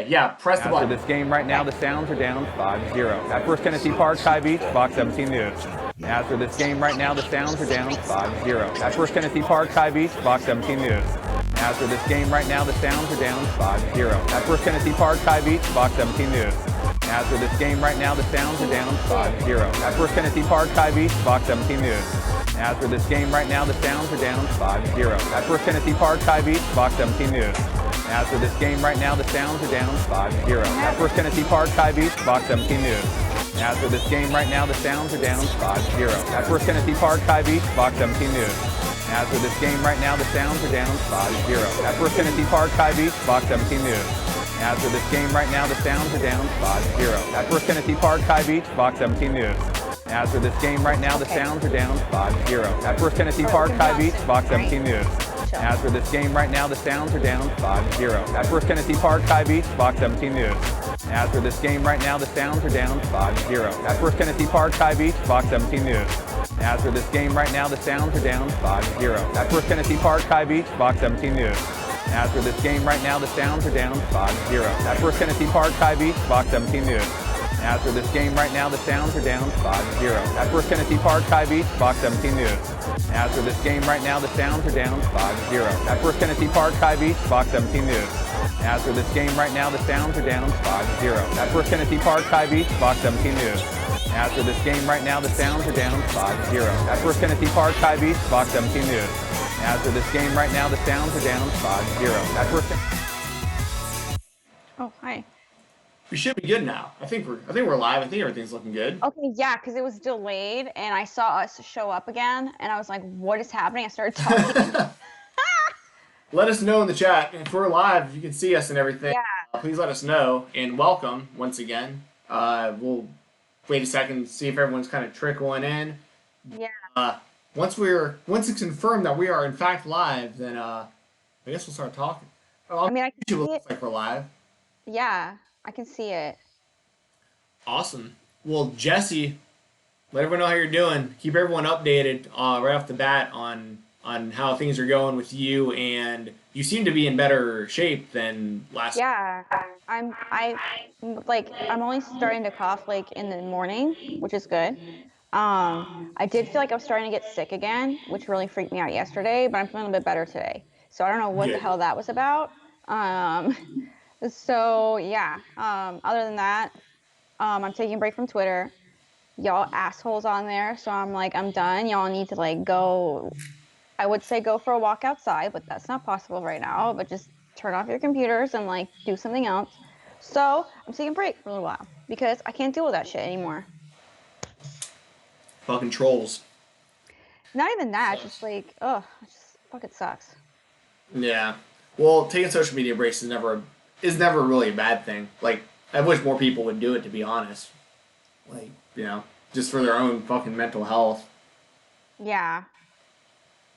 yeah, press the button. After this game right now, the Sounds are down 5-0. At First Tennessee Park, High Beach, Fox 17 News. After this game right now, the Sounds are down 5-0. At First Tennessee Park, High Beach, Fox 17 News. After this game right now, the Sounds are down 5-0. At First Tennessee Park, High Beach, Fox 17 News. After this game right now, the Sounds are down 5-0. At First Tennessee Park, High Beach, Fox 17 News. After this game right now, the Sounds are down 5-0. At First Tennessee Park, High Beach, Fox 17 News. After this game right now, the Sounds are down 5-0. At First Tennessee Park, High Beach, Fox 17 News. After this game right now, the Sounds are down 5-0. At First Tennessee Park, High Beach, Fox 17 News. After this game right now, the Sounds are down 5-0. At First Tennessee Park, High Beach, Fox 17 News. After this game right now, the Sounds are down 5-0. At First Tennessee Park, High Beach, Fox 17 News. After this game right now, the Sounds are down 5-0. At First Tennessee Park, High Beach, Fox 17 News. After this game right now, the Sounds are down 5-0. At First Tennessee Park, High Beach, Fox 17 News. After this game right now, the Sounds are down 5-0. At First Tennessee Park, High Beach, Fox 17 News. After this game right now, the Sounds are down 5-0. At First Tennessee Park, High Beach, Fox 17 News. After this game right now, the Sounds are down 5-0. At First Tennessee Park, High Beach, Fox 17 News. After this game right now, the Sounds are down 5-0. At First Tennessee Park, High Beach, Fox 17 News. After this game right now, the Sounds are down 5-0. At First Tennessee Park, High Beach, Fox 17 News. After this game right now, the Sounds are down 5-0. At First Tennessee Park, High Beach, Fox 17 News. After this game right now, the Sounds are down 5-0. At First Tennessee Park, High Beach, Fox 17 News. After this game right now, the Sounds are down 5-0. At First. Oh, hi. We should be good now. I think we're live. I think everything's looking good. Okay, yeah, because it was delayed, and I saw us show up again, and I was like, "What is happening?" I started talking. Let us know in the chat if we're live. If you can see us and everything, please let us know. And welcome once again. We'll wait a second, see if everyone's kind of trickling in. Yeah. Once it's confirmed that we are in fact live, then I guess we'll start talking. I mean, I can see it looks it. like we're live. Yeah, I can see it. Awesome. Well, Jessi, let everyone know how you're doing. Keep everyone updated right off the bat on how things are going with you, and you seem to be in better shape than last. Yeah, I'm only starting to cough like in the morning, which is good. I did feel like I was starting to get sick again, which really freaked me out yesterday, but I'm feeling a bit better today. So I don't know what the hell that was about. So yeah, other than that, I'm taking a break from Twitter. Y'all assholes on there, so I'm like, I'm done. Y'all need to like go, I would say go for a walk outside, but that's not possible right now, but just turn off your computers and like do something else. So I'm taking a break for a little while because I can't deal with that shit anymore. Fucking trolls. Not even that, just like, ugh, it just fucking sucks. Yeah. Well, taking social media breaks is never really a bad thing. Like, I wish more people would do it, to be honest. Like, you know, just for their own fucking mental health. Yeah.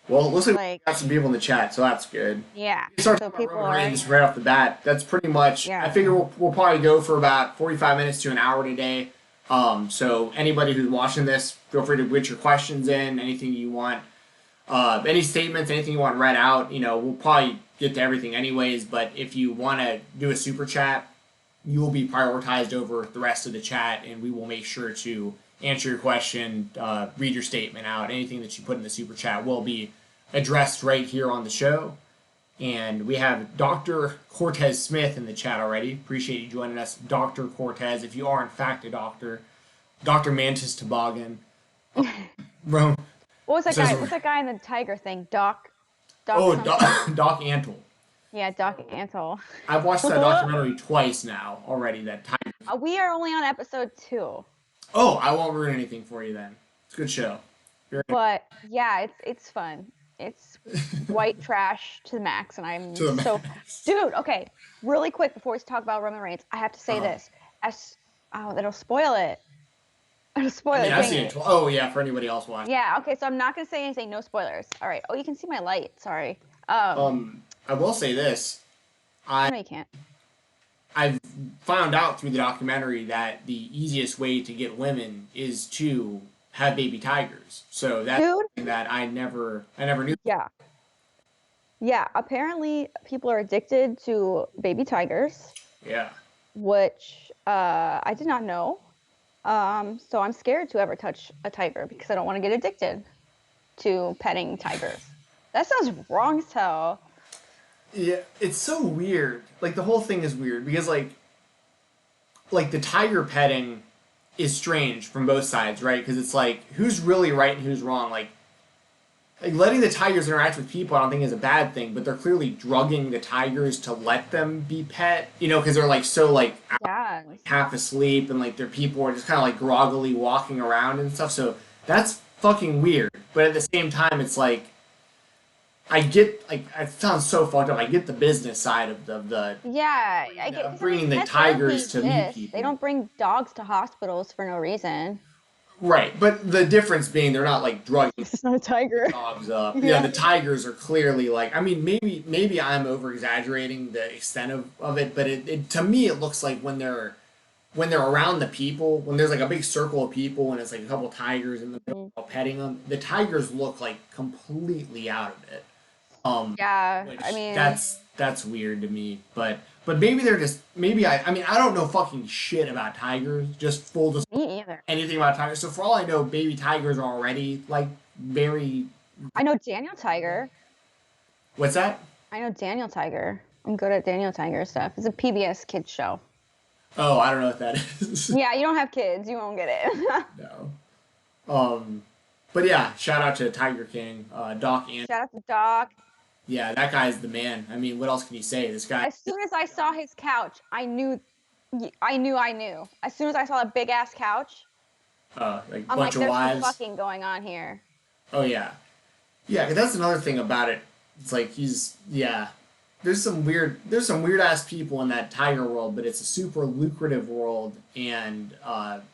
Well, it looks like we got some people in the chat, so that's good. Yeah. Start So talking people about are Roman Reigns right off the bat. That's pretty much. Yeah. I figure we'll probably go for about 45 minutes to an hour today. So anybody who's watching this, feel free to put your questions in. Anything you want, any statements, anything you want read out. You know, we'll probably get to everything anyways. But if you want to do a super chat, you will be prioritized over the rest of the chat, and we will make sure to answer your question, read your statement out. Anything that you put in the super chat will be addressed right here on the show. And we have Dr. Cortez Smith in the chat already. Appreciate you joining us, Dr. Cortez. If you are, in fact, a doctor. Dr. Mantis Toboggan. What was that guy? What's that guy in the tiger thing? Doc Antle. Yeah, Doc Antle. I've watched that documentary twice now already, that tiger. We are only on episode 2. Oh, I won't ruin anything for you then. It's a good show. But, yeah, it's fun. It's white trash to the max, and I'm so... Dude, okay, really quick before we talk about Roman Reigns, I have to say this. That'll spoil it. It'll spoil it. I've seen it. Oh, yeah, for anybody else watching. Yeah, okay, so I'm not going to say anything. No spoilers. All right. Oh, you can see my light. Sorry. I will say this. No, you can't. I've found out through the documentary that the easiest way to get women is to have baby tigers. So that's something that I never knew. Yeah. Yeah, apparently people are addicted to baby tigers. Yeah. which I did not know. So I'm scared to ever touch a tiger because I don't want to get addicted to petting tigers. That sounds wrong as hell. Yeah, it's so weird. Like the whole thing is weird because like the tiger petting is strange from both sides, right? Because it's like who's really right and who's wrong. Like letting the tigers interact with people, I don't think is a bad thing, but they're clearly drugging the tigers to let them be pet. You know, because they're like so like Yeah. half asleep and like their people are just kind of like groggily walking around and stuff. So that's fucking weird. But at the same time, it's like I get like it sounds so fucked up. I get the business side of the Yeah, I get of because I mean bringing the pet therapy tigers to meet exists. They people. don't bring dogs to hospitals for no reason. Right, but the difference being they're not like drugging It's not a tiger. dogs up. Yeah, Yeah. the tigers are clearly like. I mean, maybe I'm over exaggerating the extent of it, but it to me it looks like when they're around the people, when there's like a big circle of people and it's like a couple tigers in the middle petting them, the tigers look like completely out of it. Yeah, Which I mean, that's weird to me. But maybe they're just maybe I mean I don't know fucking shit about tigers. Just full just me either. anything about tigers. So for all I know, baby tigers are already like very. I know Daniel Tiger. What's that? I know Daniel Tiger. I'm good at Daniel Tiger stuff. It's a PBS kids show. Oh, I don't know what that is. Yeah, you don't have kids, you won't get it. No. But yeah, shout out to Tiger King, Doc, and Shout out to Doc. yeah, that guy's the man. I mean, what else can you say? This guy, As soon as I saw his couch, I knew. As soon as I saw a big ass couch, like I'm bunch like, of there's some wives. fucking going on here. Oh yeah, yeah. 'Cause that's another thing about it. It's like he's yeah. There's some weird ass people in that tiger world, but it's a super lucrative world, and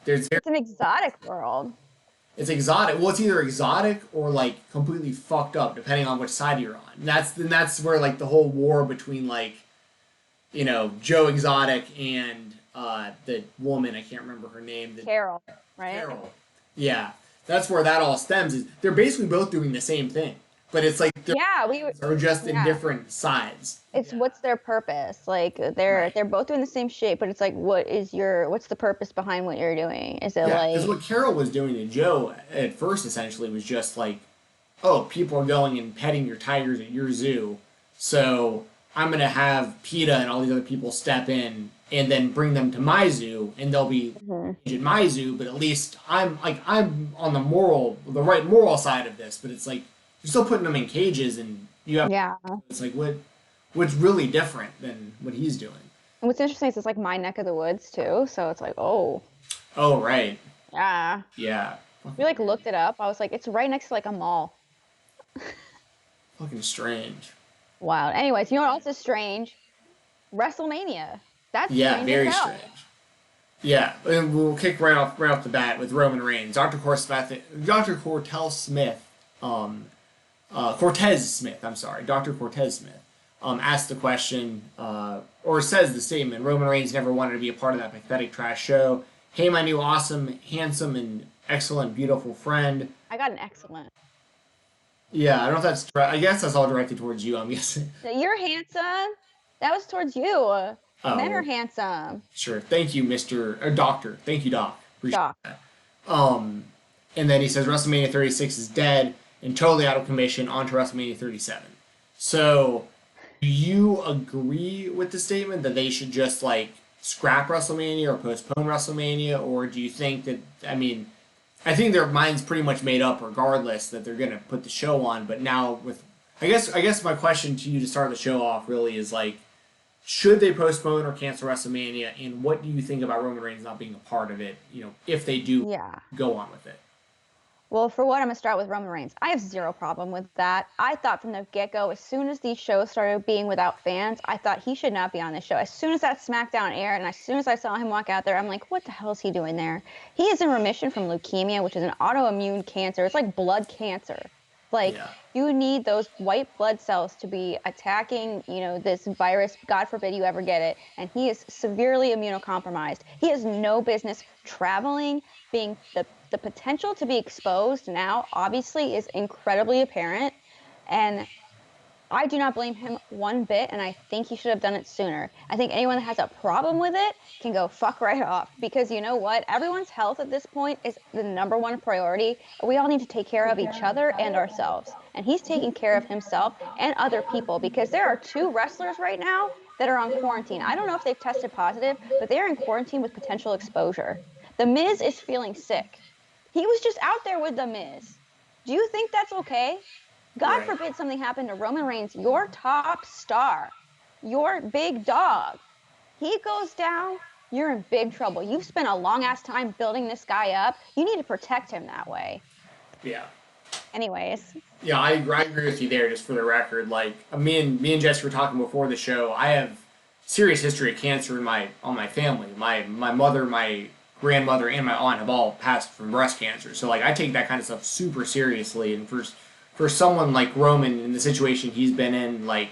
It's an exotic world. it's exotic. Well, it's either exotic or like completely fucked up, depending on which side you're on. And that's where like the whole war between like, you know, Joe Exotic and the woman I can't remember her name. Carol, right? Carol. Yeah, that's where that all stems. Is they're basically both doing the same thing, but it's like they're just in different sides. It's what's their purpose? Like they're both doing the same shit, but it's like what's the purpose behind what you're doing? Is it Yeah, because like what Carol was doing to Joe at first essentially was just like, oh, people are going and petting your tigers at your zoo, so I'm gonna have PETA and all these other people step in and then bring them to my zoo, and they'll be in my zoo. But at least I'm on the right moral side of this. But it's like you're still putting them in cages, and you have yeah. it's like what's really different than what he's doing. And what's interesting is it's like my neck of the woods too, so it's like, oh, Oh right, yeah. yeah, We like looked it up. I was like, it's right next to like a mall. fucking strange. Wow. Anyways, you know what else is strange? WrestleMania. That's Yeah, strange very as hell. strange. Yeah, and we'll kick right off the bat with Roman Reigns. Dr. Cortez Smith, Cortez Smith. I'm sorry, Dr. Cortez Smith. Asked the question, or says the statement: Roman Reigns never wanted to be a part of that pathetic trash show. Hey, my new awesome, handsome, and excellent, beautiful friend. I got an excellent. Yeah, I don't know if that's. I guess that's all directed towards you. I'm guessing. You're handsome. That was towards you. Men are Oh, handsome. sure. Thank you, Mister Doctor. Thank you, Doc. Appreciate Doc. that. And then he says WrestleMania 36 is dead and totally out of commission. On to WrestleMania 37. So, do you agree with the statement that they should just like scrap WrestleMania or postpone WrestleMania, or do you think that I mean, I think their mind's pretty much made up regardless that they're gonna put the show on. But now with I guess my question to you to start the show off really is like, should they postpone or cancel WrestleMania, and what do you think about Roman Reigns not being a part of it? You know, if they do Yeah. go on with it. Well, for one, I'm going to start with Roman Reigns. I have zero problem with that. I thought from the get-go, as soon as these shows started being without fans, I thought he should not be on this show. As soon as that SmackDown aired, and as soon as I saw him walk out there, I'm like, what the hell is he doing there? He is in remission from leukemia, which is an autoimmune cancer. It's like blood cancer. Like, Yeah. you need those white blood cells to be attacking, this virus. God forbid you ever get it. And he is severely immunocompromised. He has no business traveling, being the potential to be exposed now, obviously, is incredibly apparent. And I do not blame him one bit, and I think he should have done it sooner. I think anyone that has a problem with it can go fuck right off, because you know what? Everyone's health at this point is the number one priority. We all need to take care of each other and ourselves. And he's taking care of himself and other people, because there are 2 wrestlers right now that are on quarantine. I don't know if they've tested positive, but they're in quarantine with potential exposure. The Miz is feeling sick. He was just out there with The Miz. Do you think that's okay? God Right. forbid something happened to Roman Reigns, your top star, your big dog. He goes down, you're in big trouble. You've spent a long ass time building this guy up. You need to protect him that way. Yeah. Anyways, Yeah, I agree with you there. Just for the record, like me and Jess were talking before the show. I have serious history of cancer in my family. My mother, my grandmother, and my aunt have all passed from breast cancer. So like I take that kind of stuff super seriously. And for someone like Roman in the situation he's been in, like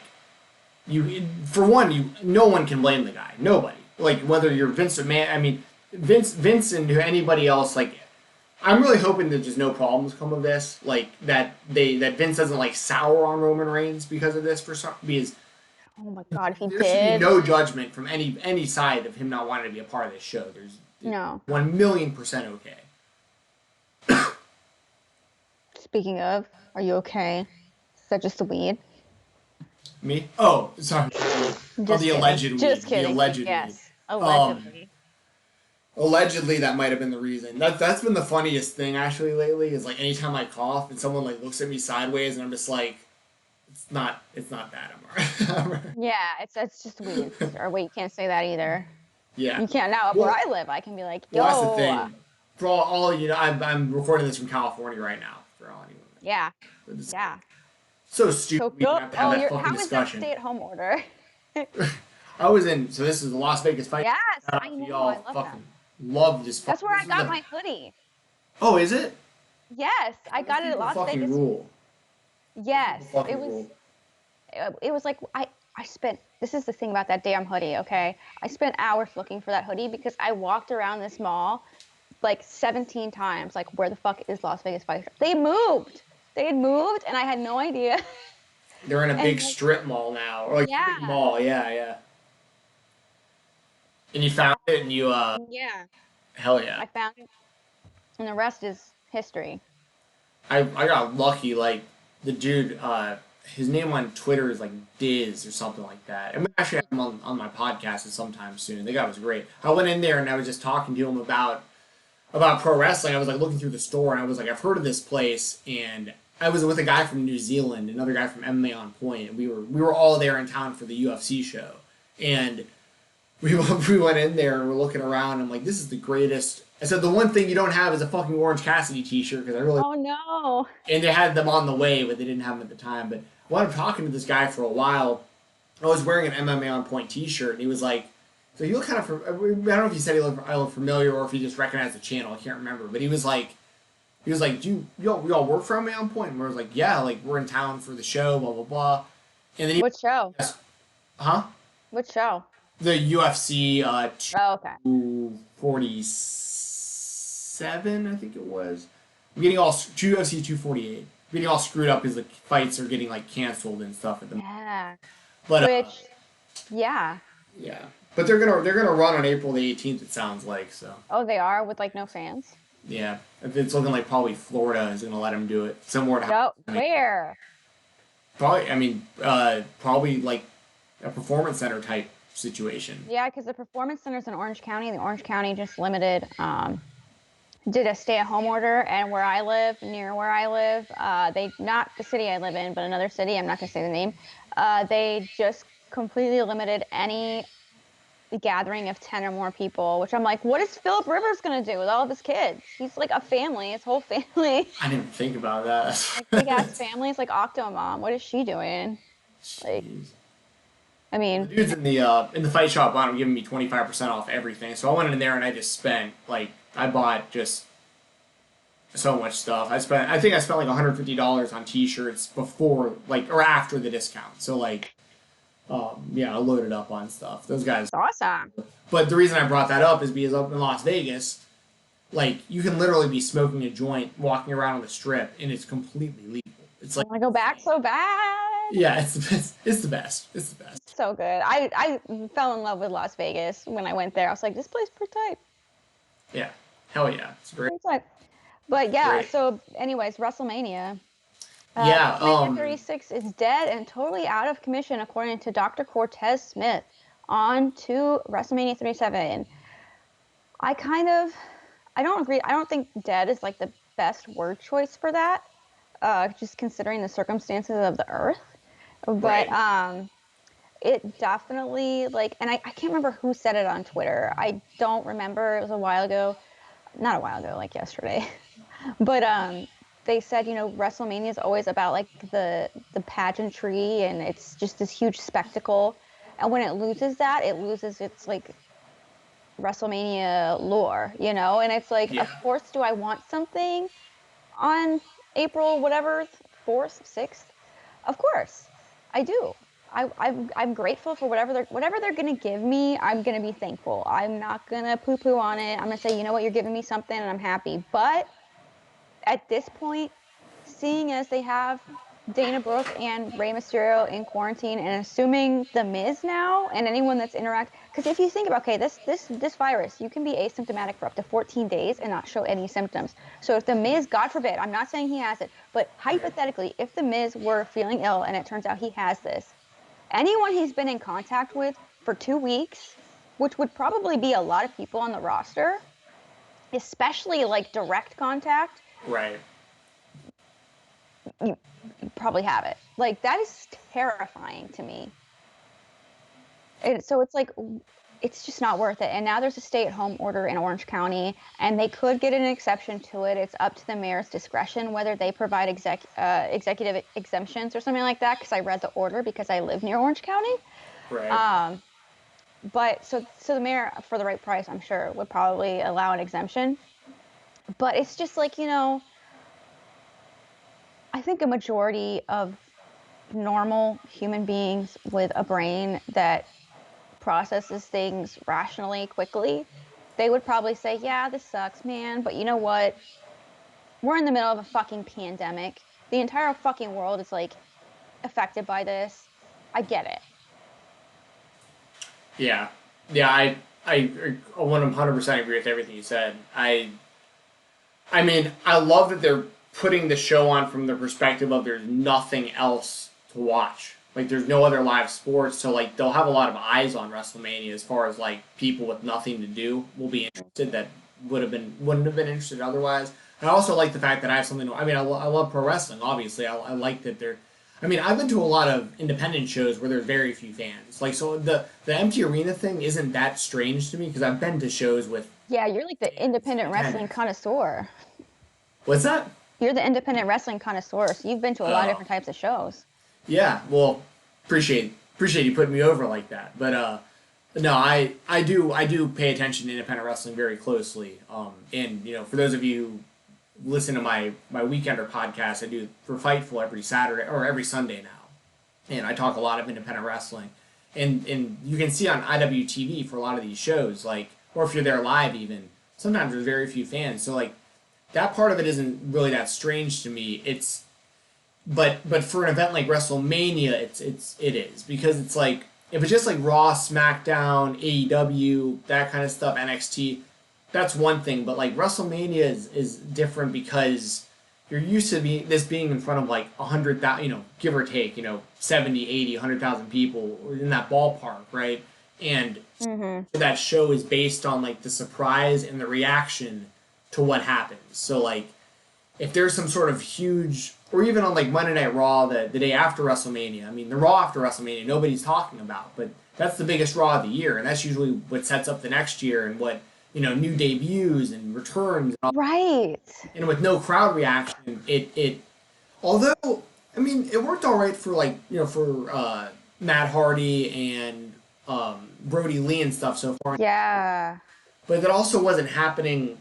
no one can blame the guy. Nobody. Like whether you're Vince McMahon, I mean Vince and anybody else, like I'm really hoping that just no problems come of this. Like that Vince doesn't like sour on Roman Reigns because of this because oh my God, if he there should be did. no judgment from any side of him not wanting to be a part of this show. There's No. 1,000,000% okay. Speaking of, are you okay? Is that just the weed? Me? Oh, sorry. The alleged weed. Just kidding. The alleged weed. Yes, allegedly. Allegedly, that might have been the reason. That's been the funniest thing actually lately. Is like anytime I cough and someone like looks at me sideways and I'm just like, it's not that. I'm alright. Yeah, it's just weed. Or wait, you can't say that either. Yeah. You can't now. Where I live, I can be like, yo. Well, that's the thing. For all you know, I'm recording this from California right now. For all anyone. Yeah. It's Yeah. so stupid. We have to have that fucking how is that discussion. stay-at-home order? I was in. So this is the Las Vegas fight. Yes, Shout out I to know. y'all. I love Fucking that. love this. That's where this I got is my hoodie. Oh, is it? Yes, I got it at Las Fucking Vegas. rule. Yes, Fucking it was. rule. It was like I spent. This is the thing about that damn hoodie. Okay, I spent hours looking for that hoodie because I walked around this mall like 17 times. Like, where the fuck is Las Vegas Fight? They moved. They had moved, and I had no idea. They're in a big like, strip mall now, or like yeah. big mall. Yeah. And you found it, and you Yeah. hell yeah. I found it, and the rest is history. I got lucky. Like the dude, his name on Twitter is like Diz or something like that. And we actually have him on my podcast sometime soon. The guy was great. I went in there and I was just talking to him about pro wrestling. I was like looking through the store and I was like, I've heard of this place, and I was with a guy from New Zealand, another guy from MMA on Point, and we were all there in town for the UFC show, and we went in there and we're looking around. And I'm like, this is the greatest. I said, the one thing you don't have is a fucking Orange Cassidy t-shirt, because I really. Oh no. And they had them on the way, but they didn't have them at the time. But I wound up talking to this guy for a while. I was wearing an MMA on Point t-shirt, and he was like, so you look kind of, I don't know if he said I look familiar or if he just recognized the channel. I can't remember. But he was like, do y'all work for MMA on Point? And I was like, yeah, like we're in town for the show, blah, blah, blah. And then he. What show? Huh? What show? The UFC Oh, okay. 247, I think it was. I'm getting all UFC 248. I'm getting all screwed up because the fights are getting like canceled and stuff at the moment. Yeah. But yeah. yeah. But they're gonna run on April the 18th. It sounds like so. Oh, they are, with like no fans. Yeah, it's looking like probably Florida is gonna let them do it. Similar to No, where? probably. I mean, probably like a performance center type situation. Yeah, because the performance center's in Orange County. The Orange County just did a stay-at-home order, and near where I live, they, not the city I live in, but another city, I'm not gonna say the name, they just completely limited any gathering of 10 or more people, which I'm like, what is Philip Rivers gonna do with all of his kids? He's like a family, his whole family. I didn't think about that. Like big ass families, like Octomom. What is she doing? Like, Jeez. I mean, The dudes in the fight shop wound up giving me 25% off everything. So I went in there and I just spent like I bought just so much stuff. I think I spent like $150 on t-shirts before or after the discount. So like yeah, I loaded up on stuff. Those guys. it's awesome. But the reason I brought that up is because up in Las Vegas, like you can literally be smoking a joint walking around on the strip and it's completely legal. It's I like want to go back so bad. Yeah, it's the best. It's the best. It's the best. So good. I fell in love with Las Vegas when I went there. I was like, this place pretty tight. Yeah. Hell yeah. It's great. Pretty tight. But yeah, Great. so anyways, WrestleMania. Yeah. WrestleMania 36 is dead and totally out of commission, according to Dr. Cortez Smith. On to WrestleMania 37. I don't agree. I don't think dead is like the best word choice for that, just considering the circumstances of the earth. But Right. it definitely, like, and I can't remember who said it on Twitter. I don't remember. It was a while ago. Not a while ago, like yesterday. But they said, WrestleMania is always about like the pageantry, and it's just this huge spectacle. And when it loses that, it loses its like WrestleMania lore, And it's like, Yeah. of course, do I want something on April whatever 4th, 6th? Of course, I do. I'm grateful for whatever they're gonna give me. I'm gonna be thankful. I'm not gonna poo-poo on it. I'm gonna say, you know what, you're giving me something, and I'm happy. But at this point, seeing as they have Dana Brooke and Rey Mysterio in quarantine, and assuming the Miz now and anyone that's because if you think about, okay, this virus, you can be asymptomatic for up to 14 days and not show any symptoms. So if the Miz, God forbid, I'm not saying he has it, but hypothetically, if the Miz were feeling ill and it turns out he has this, anyone he's been in contact with for 2 weeks, which would probably be a lot of people on the roster, especially like direct contact, Right. you probably have it. Like, that is terrifying to me. And so it's like, it's just not worth it. And now there's a stay-at-home order in Orange County, and they could get an exception to it. It's up to the mayor's discretion whether they provide executive exemptions or something like that, because I read the order because I live near Orange County. Right. But so the mayor, for the right price, I'm sure, would probably allow an exemption. But it's just like, I think a majority of normal human beings with a brain that processes things rationally quickly, they would probably say, yeah, this sucks, man, but you know what? We're in the middle of a fucking pandemic. The entire fucking world is like affected by this. I get it. Yeah. Yeah. I 100% agree with everything you said. I mean, I love that they're putting the show on from the perspective of there's nothing else to watch. Like, there's no other live sports, so like they'll have a lot of eyes on WrestleMania as far as like people with nothing to do will be interested that wouldn't have been interested otherwise. And I also like the fact that I have something. I mean, I love pro wrestling. Obviously, I like that they're. I mean, I've been to a lot of independent shows where there's very few fans. Like, so the empty arena thing isn't that strange to me because I've been to shows with Yeah, you're like the independent wrestling attendance. connoisseur. What's that? You're the independent wrestling connoisseur, so you've been to a lot of Oh. different types of shows. Yeah, well, appreciate you putting me over like that. But no, I do pay attention to independent wrestling very closely. And for those of you who listen to my weekender podcast, I do for Fightful every Saturday or every Sunday now, and I talk a lot of independent wrestling. And you can see on IWTV for a lot of these shows, like, or if you're there live even, sometimes there's very few fans. So like that part of it isn't really that strange to me. But for an event like WrestleMania, it is because it's like if it's just like Raw, SmackDown, AEW, that kind of stuff, NXT, that's one thing. But like WrestleMania is different because you're used to this being in front of like 100,000, give or take, 70, 80, 100,000 people in that ballpark, right? And that show is based on like the surprise and the reaction to what happens. So like if there's some sort of huge, or even on like Monday Night Raw the day after WrestleMania, I mean the Raw after WrestleMania nobody's talking about, but that's the biggest Raw of the year, and that's usually what sets up the next year and what new debuts and returns and all. Right. And with no crowd reaction, it although I mean it worked all right for like for Matt Hardy and Brody Lee and stuff so far, Yeah. but that also wasn't happening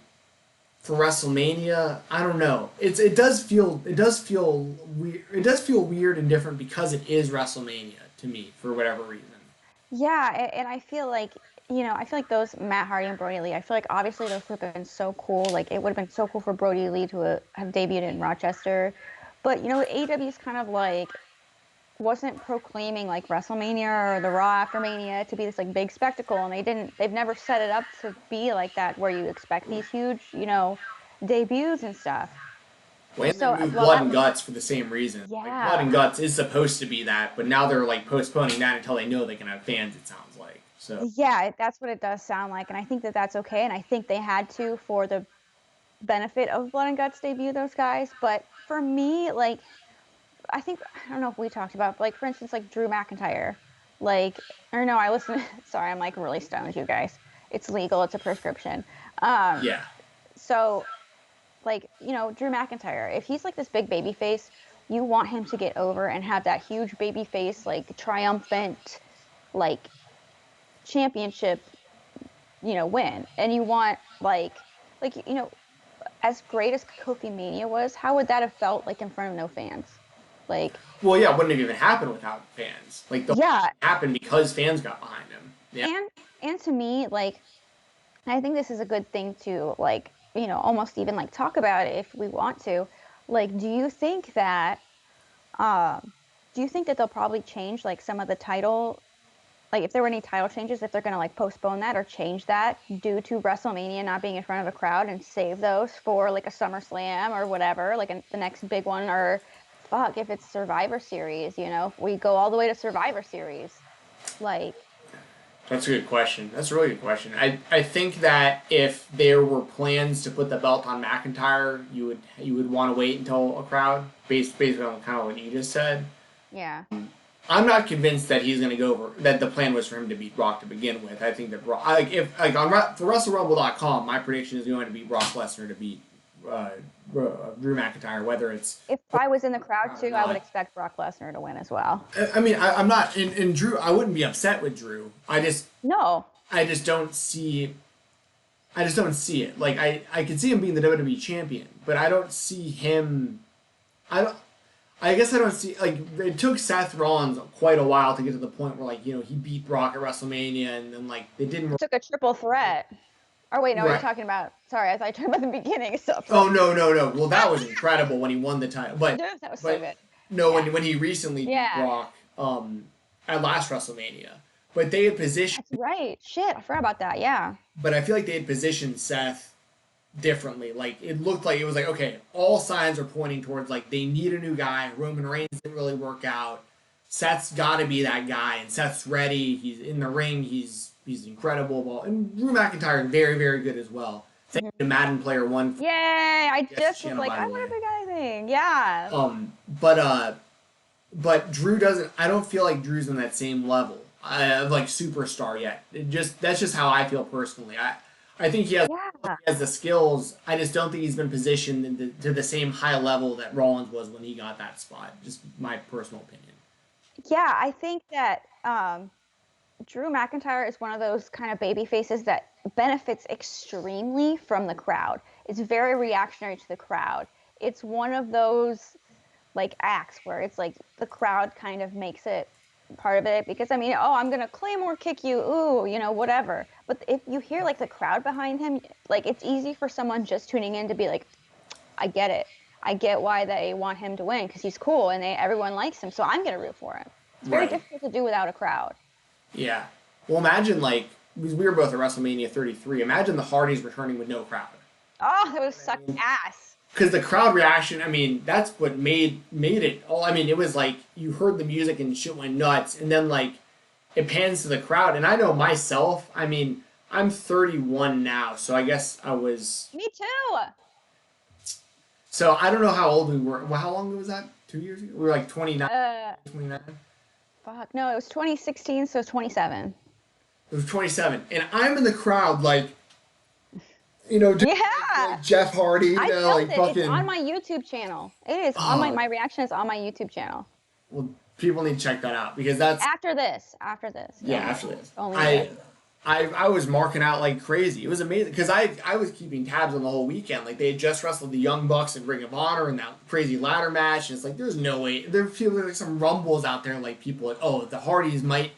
for WrestleMania. I don't know. It does feel weird. It does feel weird and different because it is WrestleMania to me for whatever reason. Yeah, and I feel like, those Matt Hardy and Brody Lee, I feel like obviously those would have been so cool. Like, it would have been so cool for Brody Lee to have debuted in Rochester. But, AEW is kind of like, wasn't proclaiming like WrestleMania or the Raw after Mania to be this like big spectacle, and they've never set it up to be like that where you expect these huge, debuts and stuff. Well, and they So, moved well, Blood and Guts for the same reason. Like Blood yeah. and Guts is supposed to be that, but now they're like postponing that until they know they can have fans. It sounds like so. Yeah, that's what it does sound like, and I think that that's okay, and I think they had to for the benefit of Blood and Guts debut those guys. But for me, like, I think I don't know if we talked about, but like for instance, like Drew McIntyre, like or no, I listen. Sorry, I'm like really stoned, you guys. It's legal. It's a prescription. Yeah, So like Drew McIntyre, if he's like this big baby face, you want him to get over and have that huge baby face, like triumphant, like championship, win. And you want like as great as Kofi Mania was, how would that have felt like in front of no fans? Like, well, yeah, it wouldn't have even happened without fans. Like the yeah, happened because fans got behind him. Yeah, and to me, like, I think this is a good thing to like, almost even like talk about it if we want to. Like, do you think that they'll probably change like some of the title, like if there were any title changes, if they're gonna like postpone that or change that due to WrestleMania not being in front of a crowd and save those for like a SummerSlam or whatever, like the next big one, or fuck, if it's Survivor Series, if we go all the way to Survivor Series, like. that's a good question. That's a really good question. I think that if there were plans to put the belt on McIntyre, you would want to wait until a crowd, based on kind of what you just said. Yeah. I'm not convinced that he's going to go over. That the plan was for him to beat Brock to begin with. I think that Brock, for WrestleRumble.com, my prediction is going to be Brock Lesnar to beat Drew McIntyre. Whether it's If I was in the crowd too, I would expect Brock Lesnar to win as well. I mean, I'm not in Drew. I wouldn't be upset with Drew. No. I just don't see. I just don't see it. Like I could see him being the WWE champion, but I don't see him. I guess I don't see, like, it took Seth Rollins quite a while to get to the point where, like, he beat Brock at WrestleMania, and then, like, they didn't. It took a triple threat. Or wait, no, Right. you're talking about. Sorry, I thought you were talking about the beginning stuff. Oh no. Well, that was incredible when he won the title, but That was so good. no, Yeah. when he recently beat Yeah. Brock at last WrestleMania, but they had positioned. That's right. Shit, I forgot about that. Yeah. But I feel like they had positioned Seth differently. Like it looked like it was like, okay, all signs are pointing towards like they need a new guy. Roman Reigns didn't really work out. Seth's got to be that guy, and Seth's ready. He's in the ring. He's incredible. And Drew McIntyre very, very good as well. Thank you to Madden Player One. Yay! I just was channel, like, by I the want a way. big guy thing. Yeah. But Drew doesn't. I don't feel like Drew's on that same level of like superstar yet. That's just how I feel personally. I think he has the skills. I just don't think he's been positioned to the same high level that Rollins was when he got that spot. Just my personal opinion. Yeah, I think that Drew McIntyre is one of those kind of baby faces that benefits extremely from the crowd. It's very reactionary to the crowd. It's one of those like acts where it's like the crowd kind of makes it part of it, because I mean, oh, I'm gonna Claymore kick you, ooh, whatever. But if you hear like the crowd behind him, like it's easy for someone just tuning in to be like, I get it. I get why they want him to win because he's cool and everyone likes him, so I'm gonna root for him. It's very difficult to do without a crowd. Yeah. Well, imagine like because we were both at WrestleMania 33. Imagine the Hardys returning with no crowd. Oh, that would suck ass. Because the crowd reaction, I mean, that's what made it. Oh, I mean, it was like you heard the music and shit went nuts, and then like it pans to the crowd. And I know myself. I mean, I'm 31 now, so I guess I was. Me too. So I don't know how old we were. Well, how long ago was that? 2 years ago? We were like 29. 29. Fuck no, it was 2016, so it's 27. It was 27, and I'm in the crowd like. Just like Jeff Hardy, I felt like it. fucking. It's on my YouTube channel. It is on my reaction is on my YouTube channel. Well, people need to check that out because that's after this. Yeah, after this. Only I was marking out like crazy. It was amazing because I was keeping tabs on the whole weekend. Like they had just wrestled the Young Bucks in Ring of Honor in that crazy ladder match, and it's like there's no way. There feels like some rumbles out there, like people like, oh, the Hardys might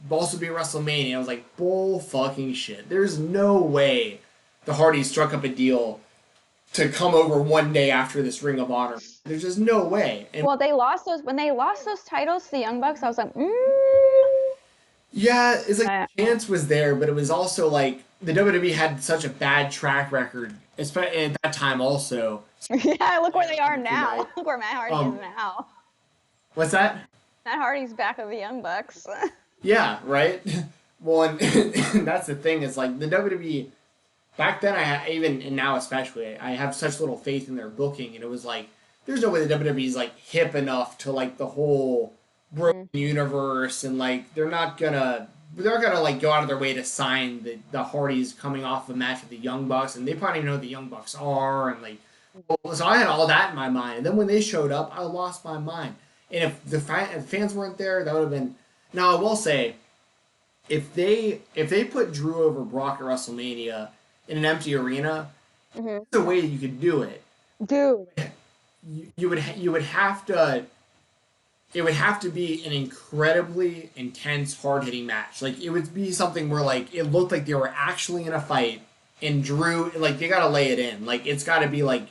also be at WrestleMania. I was like, bull fucking shit. There's no way the Hardys struck up a deal to come over one day after this Ring of Honor. There's just no way. And Well, when they lost those titles to the Young Bucks, I was like, yeah, it's like the chance was there, but it was also like the WWE had such a bad track record, especially at that time also. Yeah, look where they are now. Right. Look where Matt Hardy is now. What's that? Matt Hardy's back with the Young Bucks. Yeah, right? Well, and that's the thing is like the WWE, back then and now especially, I have such little faith in their booking, and it was like, there's no way the WWE is like hip enough to like the whole broken universe, and like they're not gonna like go out of their way to sign the Hardys coming off a match with the Young Bucks, and they probably don't even know who the Young Bucks are, and like, so I had all that in my mind, and then when they showed up, I lost my mind. And if the fans weren't there, that would have been. Now I will say, if they put Drew over Brock at WrestleMania in an empty arena, there's a way you could do it. Dude. You would have to. It would have to be an incredibly intense, hard-hitting match. Like, it would be something where, like, it looked like they were actually in a fight, and Drew, like, they gotta lay it in. Like, it's gotta be, like,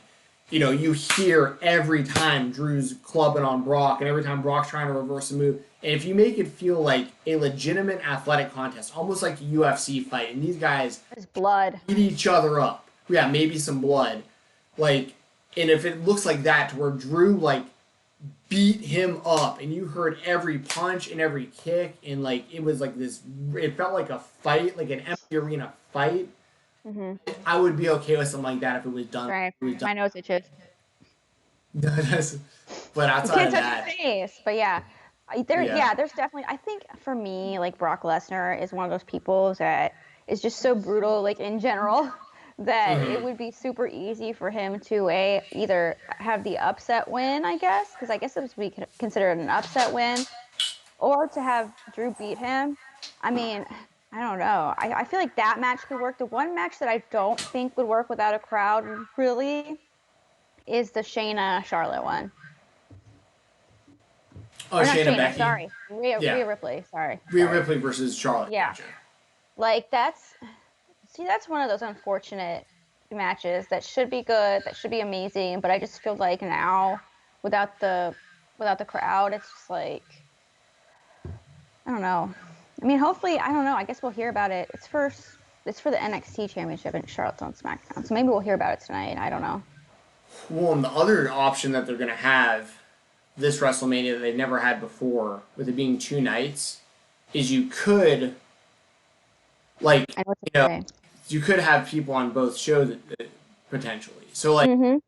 you know, you hear every time Drew's clubbing on Brock, and every time Brock's trying to reverse a move. And if you make it feel like a legitimate athletic contest, almost like a UFC fight, and these guys There's blood. beat each other up. Yeah, maybe some blood. Like, and if it looks like that, to where Drew, like, beat him up, and you heard every punch and every kick, and like it was like this. It felt like a fight, like an empty arena fight. I would be okay with something like that if it was done. Right. It was done. My nose itches. But outside Can't of touch that, your face. But yeah. There's definitely. I think for me, like Brock Lesnar is one of those people that is just so brutal, like in general, that it would be super easy for him to either have the upset win, I guess, because I guess it would be considered an upset win, or to have Drew beat him. I mean, I don't know. I feel like that match could work. The one match that I don't think would work without a crowd really is the Shayna Charlotte one. oh, Or not Shayna Shayna, Becky, sorry. Rhea Ripley, sorry. Rhea Ripley versus Charlotte. Yeah. Gotcha. Like that's one of those unfortunate matches that should be good, that should be amazing, but I just feel like now without the crowd, it's just like I don't know. I mean, hopefully, I don't know. I guess we'll hear about it. It's for the NXT Championship and Charlotte's on SmackDown, so maybe we'll hear about it tonight. I don't know. Well, and the other option that they're going to have this WrestleMania that they've never had before, with it being 2 nights, is you could, like, you could have people on both shows potentially. So, like,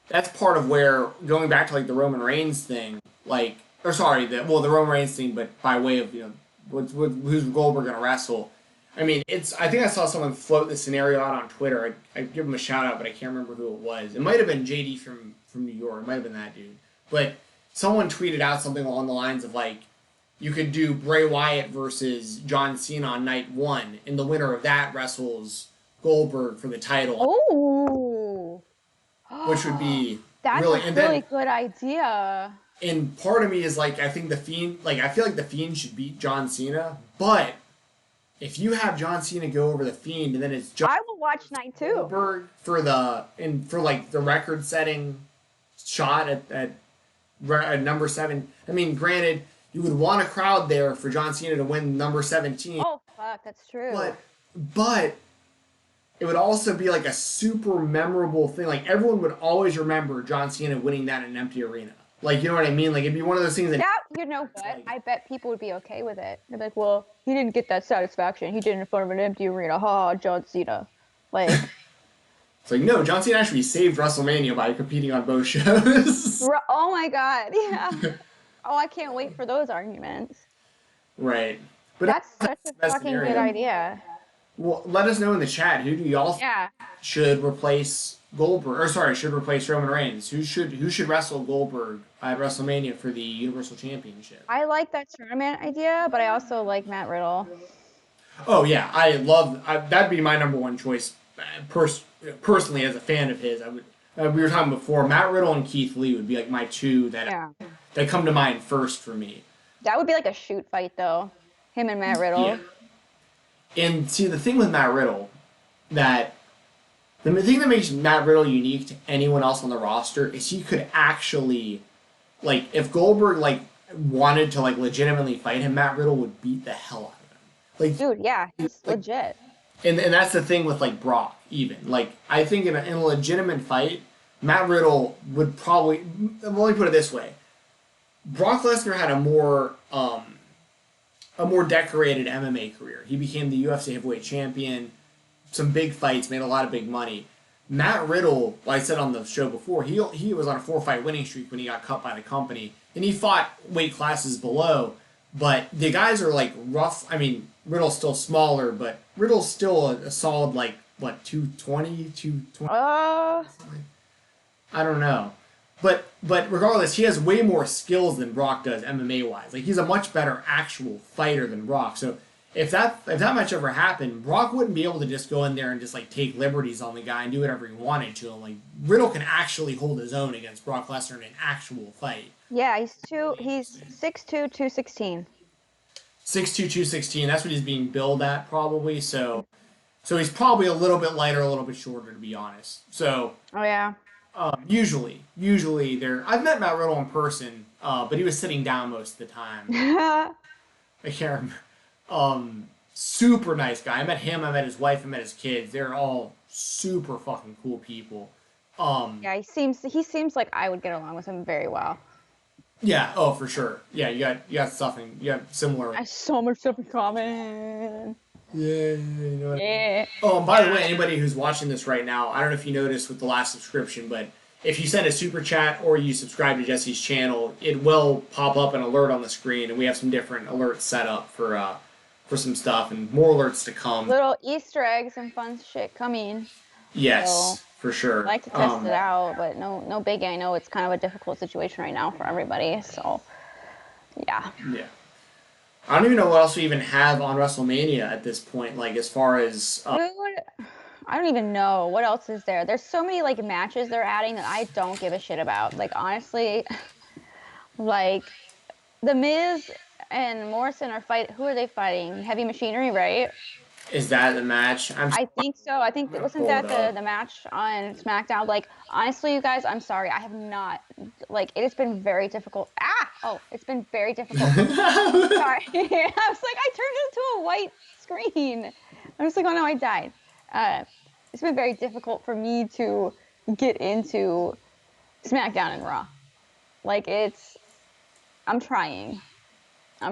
that's part of where, going back to, like, the Roman Reigns thing, like, or sorry, the Roman Reigns thing, but by way of, you know, who's Goldberg going to wrestle. I mean, I think I saw someone float the scenario out on Twitter. I'd give him a shout out, but I can't remember who it was. It might have been JD from New York. It might have been that dude. But someone tweeted out something along the lines of, like, you could do Bray Wyatt versus John Cena on night 1, and the winner of that wrestles Goldberg for the title. Oh, which would be that's really, a really good idea. And part of me is like, I think the Fiend, like, I feel like the Fiend should beat John Cena, but if you have John Cena go over the Fiend, and then it's John I will watch night 2 Goldberg for like the record-setting shot at number 7. I mean, granted, you would want a crowd there for John Cena to win number 17. Oh fuck, that's true. But it would also be like a super memorable thing. Like, everyone would always remember John Cena winning that in an empty arena. Like, you know what I mean? Like, it'd be one of those things that... Yeah, you know what? Like, I bet people would be okay with it. They'd be like, well, he didn't get that satisfaction. He did it in front of an empty arena. Ha, John Cena. Like... It's like, no, John Cena actually saved WrestleMania by competing on both shows. Oh my god, yeah. Oh, I can't wait for those arguments. Right. But that's such a fucking good idea. Well, let us know in the chat, who do y'all think should replace Goldberg, or sorry, should replace Roman Reigns? Who should wrestle Goldberg at WrestleMania for the Universal Championship? I like that tournament idea, but I also like Matt Riddle. Oh yeah, that'd be my number one choice. Personally, as a fan of his, I would. We were talking before, Matt Riddle and Keith Lee would be like my two that come to mind first for me. That would be like a shoot fight, though. Him and Matt Riddle. Yeah. And see, the thing with Matt Riddle that The thing that makes Matt Riddle unique to anyone else on the roster is he could actually, like, if Goldberg like wanted to like legitimately fight him, Matt Riddle would beat the hell out of him. Like, Dude, yeah, he's like, legit. and that's the thing with like Brock. Even like I think in a legitimate fight, Matt Riddle would probably. Let me put it this way: Brock Lesnar had a more decorated MMA career. He became the UFC heavyweight champion, some big fights, made a lot of big money. Matt Riddle, like I said on the show before, he was on a 4-fight winning streak when he got cut by the company, and he fought weight classes below. But the guys are like rough. I mean, Riddle's still smaller, but Riddle's still a solid like what 220, 220. I don't know. But regardless, he has way more skills than Brock does MMA wise. Like he's a much better actual fighter than Brock. So if that match ever happened, Brock wouldn't be able to just go in there and just like take liberties on the guy and do whatever he wanted to him. Like Riddle can actually hold his own against Brock Lesnar in an actual fight. Yeah, he's 6'2", 216. 6'2", 216. That's what he's being billed at probably. So he's probably a little bit lighter, a little bit shorter to be honest. So Oh yeah. usually they're. I've met Matt Riddle in person, but he was sitting down most of the time. I can't remember. Super nice guy. I met him. I met his wife. I met his kids. They're all super fucking cool people. Yeah, he seems like I would get along with him very well. Yeah. Oh, for sure. Yeah. You got something. You got similar. I have so much stuff in common. Yeah. You know what Yeah. Oh, and by the way, anybody who's watching this right now, I don't know if you noticed with the last subscription, but if you send a super chat or you subscribe to Jesse's channel, it will pop up an alert on the screen, and we have some different alerts set up for some stuff and more alerts to come. Little Easter eggs and fun shit coming. Yes, So, for sure. I'd like to test it out, but no biggie. I know it's kind of a difficult situation right now for everybody, so yeah. Yeah. I don't even know what else we even have on WrestleMania at this point, like as far as Dude, I don't even know what else is there. There's so many like matches they're adding that I don't give a shit about. Like honestly, like The Miz and Morrison are who are they fighting? Heavy Machinery, right? is that the match? I think so. I think wasn't that the match on SmackDown? Like honestly, you guys, I'm sorry. I have not like it has been very difficult. It's been very difficult. Sorry. I was like, I turned into a white screen. I was like, oh no, I died. It's been very difficult for me to get into SmackDown and Raw. Like I'm trying. I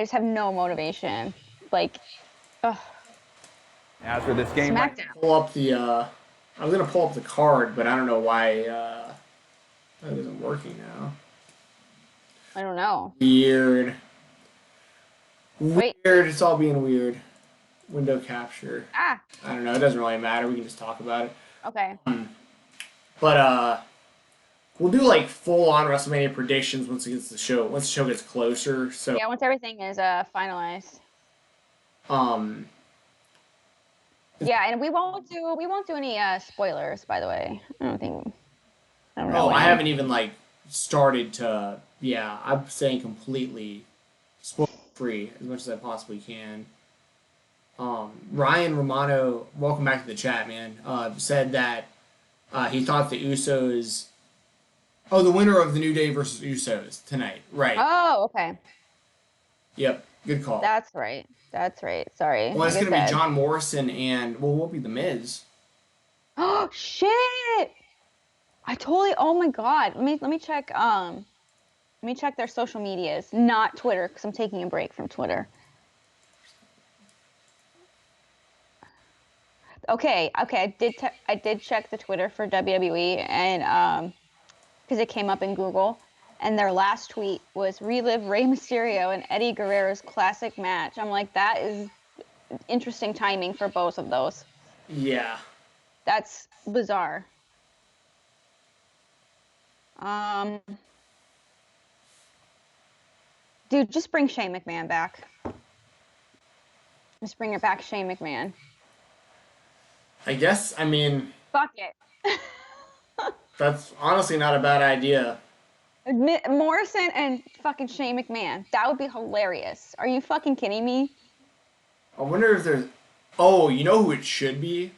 just have no motivation. Like, ugh. As for this game, SmackDown. Pull up the I was gonna pull up the card, but I don't know why that isn't working now. I don't know. Weird. Wait. Weird. It's all being weird. Window capture. I don't know. It doesn't really matter. We can just talk about it. Okay. But we'll do like full on WrestleMania predictions once the show gets closer. So Yeah, once everything is finalized. Yeah, and we won't do any spoilers, by the way. I don't know. I haven't even like started to. Yeah, I'm saying completely spoiler free as much as I possibly can. Ryan Romano, welcome back to the chat, man. Said that he thought the Usos. Oh, the winner of the New Day versus Usos tonight, right? Oh, okay. Yep, good call. That's right. Sorry. Well, it's going to be John Morrison and won't be the Miz. Oh shit! Oh my god. Let me check. Let me check their social medias, not Twitter, because I'm taking a break from Twitter. Okay. I did check the Twitter for WWE, and because it came up in Google, and their last tweet was relive Rey Mysterio and Eddie Guerrero's classic match. I'm like, that is interesting timing for both of those. Yeah. That's bizarre. Dude, just bring Shane McMahon back. Just bring it back, Shane McMahon. I guess, I mean... Fuck it. That's honestly not a bad idea. Morrison and fucking Shane McMahon. That would be hilarious. Are you fucking kidding me? I wonder if there's... Oh, you know who it should be?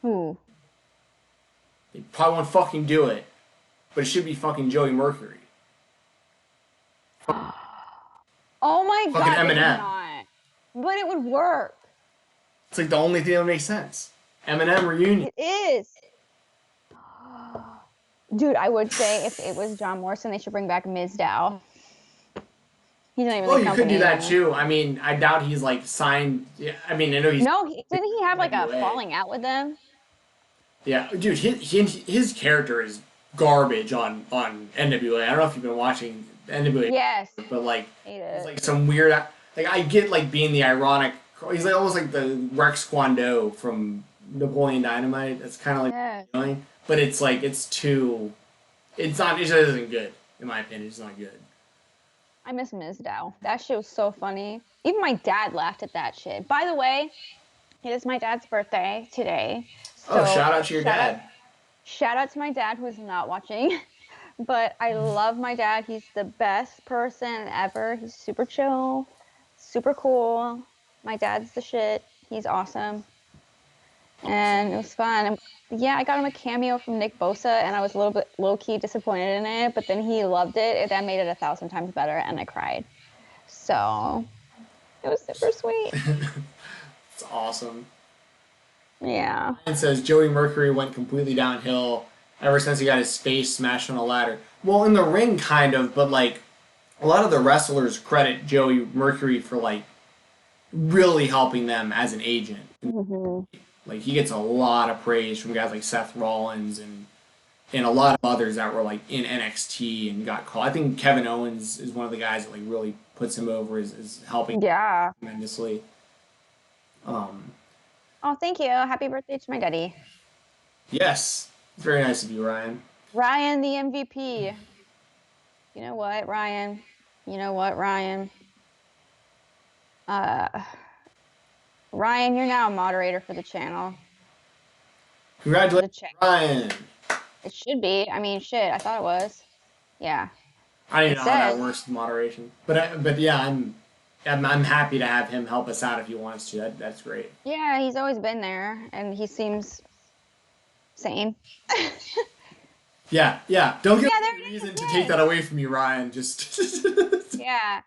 Who? They probably won't fucking do it, but it should be fucking Joey Mercury. Oh my Fucking God, they Eminem. cannot. But it would work. It's like the only thing that makes sense. Eminem reunion. It is. Dude, I would say if it was John Morrison, they should bring back Ms. Dow. He's not even Oh, the you could company do that anymore. too. I mean, I doubt he's like signed. Yeah, I mean, I know he's No, didn't he have like a NWA. falling out with them? Yeah, dude, his character is garbage on NWA. I don't know if you've been watching NWA, Yes. but like, Hate he's it. like some weird. Like, I get like being the ironic. He's like almost like the Rex Kwando from Napoleon Dynamite. That's kind of like Yes. annoying, but it's like it's too. It's not. It just isn't good in my opinion. It's not good. I miss Ms. Dow. That shit was so funny. Even my dad laughed at that shit. By the way, it is my dad's birthday today. Oh, So shout out to your dad. shout out to my dad who is not watching. But I love my dad. He's the best person ever. He's super chill, super cool. My dad's the shit. He's awesome. And it was fun. Yeah, I got him a cameo from Nick Bosa, and I was a little bit low-key disappointed in it, but then he loved it. That made it 1,000 times better, and I cried. So it was super sweet. It's awesome. Yeah. It says Joey Mercury went completely downhill ever since he got his face smashed on a ladder. Well, in the ring, kind of, but like a lot of the wrestlers credit Joey Mercury for like really helping them as an agent. Hmm. Like he gets a lot of praise from guys like Seth Rollins and a lot of others that were like in NXT and got called. I think Kevin Owens is one of the guys that like really puts him over, is helping Yeah. tremendously. Um, Oh, thank you. Happy birthday to my daddy. yes, very nice of you, Ryan. Ryan, the MVP. You know what, Ryan? You know what, Ryan? Uh, Ryan, you're now a moderator for the channel. For the Congratulations, chat. Ryan. It should be. I mean, shit, I thought it was. Yeah. I don't It even know how that says. works with moderation, but yeah, I'm happy to have him help us out if he wants to. That's great. Yeah, he's always been there, and he seems sane. Yeah, yeah. Don't give Yeah, me there any it is. reason to take that away from you, Ryan. Just Yeah,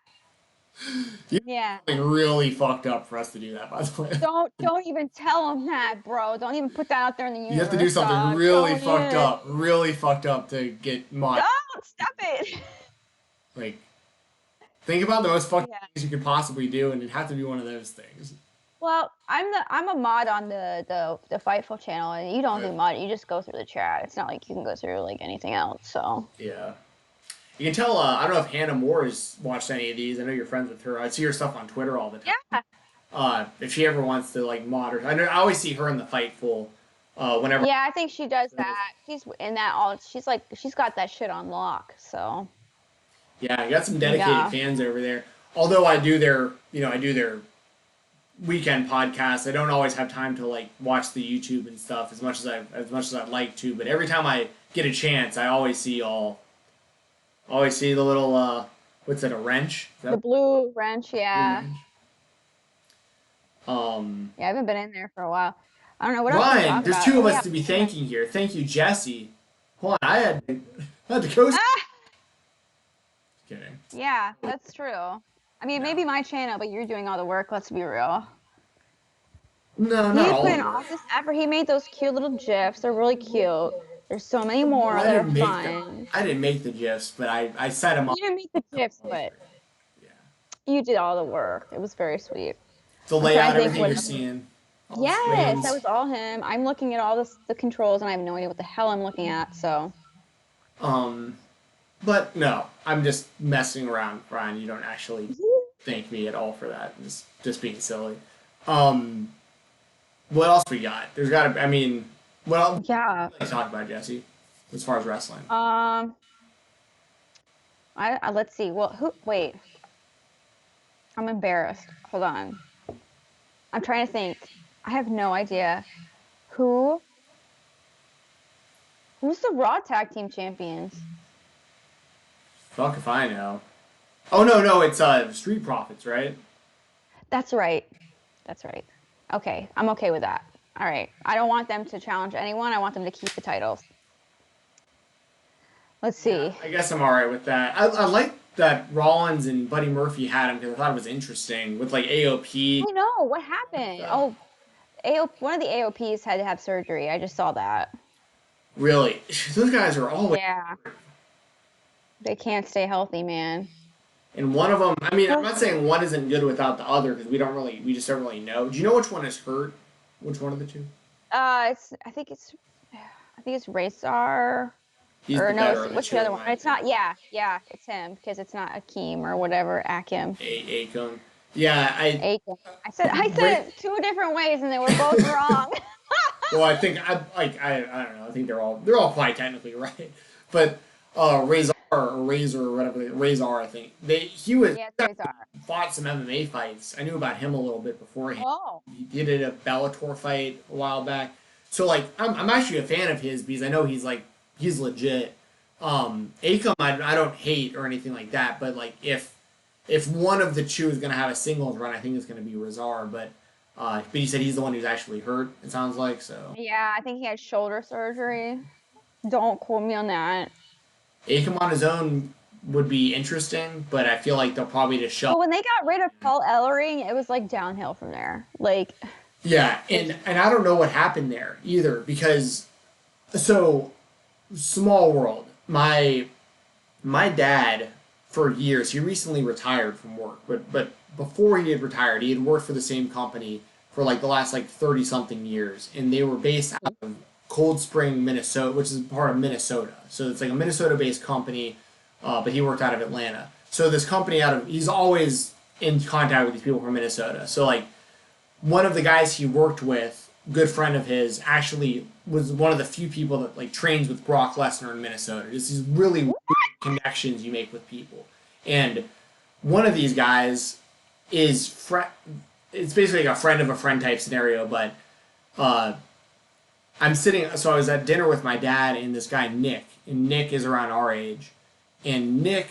you yeah. something really fucked up for us to do that. By the way, Don't even tell him that, bro. Don't even put that out there in the universe. you have to do something dog. really Don't really fucked up to get mod. Don't stop it. Like, think about the most fucked Yeah. things you could possibly do, and it'd have to be one of those things. Well, I'm a mod on the Fightful channel, and you don't do Right. mod. You just go through the chat. It's not like you can go through like anything else. So Yeah. You can tell. I don't know if Hannah Moore has watched any of these. I know you're friends with her. I see her stuff on Twitter all the time. yeah, If she ever wants to like mod her, I always see her in the Fightful. Whenever. yeah. I think she does that. She's in that all. She's got that shit on lock. So Yeah, you got some dedicated Yeah. fans over there. Although I do their weekend podcasts. I don't always have time to like watch the YouTube and stuff as much as I'd like to. But every time I get a chance, I always see the little what's it, a wrench? Is the that blue wrench, yeah, wrench? yeah. I haven't been in there for a while. I don't know what else to Ryan, talk there's about. two of Oh, us yeah. to be thanking here. Thank you, Jessi. Hold on, I had to go. Ah! Kidding. Yeah, that's true. I mean, maybe my channel, but you're doing all the work. Let's be real. No, He not all put of in all it. this effort. He made those cute little gifs. They're really cute. There's so many more I that are didn't make fun. I didn't make the gifs, but I set them up. You didn't make the gifs, but Yeah. you did all the work. It was very sweet. The I'm trying layout, to think everything what you're else. seeing. All the Yes, screens. that was all him. I'm looking at all the controls, and I have no idea what the hell I'm looking at. So But no, I'm just messing around, Brian. You don't actually thank me at all for that. Just being silly. What else we got? There's got to. I mean, what else yeah. would you talk about, Jessi? As far as wrestling. Let's see. Well, who? Wait. I'm embarrassed. Hold on. I'm trying to think. I have no idea. Who's the Raw Tag Team Champions? Fuck if I know. Oh no, it's Street Profits, right? That's right. That's right. Okay, I'm okay with that. All right. I don't want them to challenge anyone. I want them to keep the titles. Let's Yeah, see. I guess I'm all right with that. I like that Rollins and Buddy Murphy had him because I thought it was interesting with like AOP I know what happened. stuff. Oh, one of the AOPs had to have surgery. I just saw that. Really, those guys are always. Yeah, they can't stay healthy, man. And one of them, I mean, I'm Oh. not saying one isn't good without the other because we just don't really know. Do you know which one is hurt? Which one of the two? I think it's Razor. He's Or the no, better it's of the what's two, the other in one? my It's opinion. not. Yeah, it's him because it's not Akeem or whatever. Akim. Akon. Yeah, Akim. I said Ra- it two different ways and they were both wrong. well, I think I don't know. I think they're all probably technically right, but Razor or whatever Razor, I think he Yes, Razor. fought some MMA fights. I knew about him a little bit beforehand. Oh. He did a Bellator fight a while back. So like I'm actually a fan of his because I know he's legit. Akam I don't hate or anything like that, but like if one of the two is gonna have a singles run, I think it's gonna be Razar. But he said he's the one who's actually hurt. It sounds like so. Yeah, I think he had shoulder surgery. Don't quote me on that. Akam on his own would be interesting, but I feel like they'll probably just shove. But when they got rid of Paul Ellering, it was like downhill from there. Like, Yeah, and I don't know what happened there either because so small world. My dad for years he recently retired from work, but before he had retired, he had worked for the same company for like the last like 30 something years, and they were based out of Cold Spring, Minnesota, which is part of Minnesota. So it's like a Minnesota based company, but he worked out of Atlanta. So this company he's always in contact with these people from Minnesota. So like one of the guys he worked with, good friend of his, actually was one of the few people that like trains with Brock Lesnar in Minnesota. Just these really weird connections you make with people. And one of these guys is it's basically like a friend of a friend type scenario, but uh, so I was at dinner with my dad and this guy Nick, and Nick is around our age, and Nick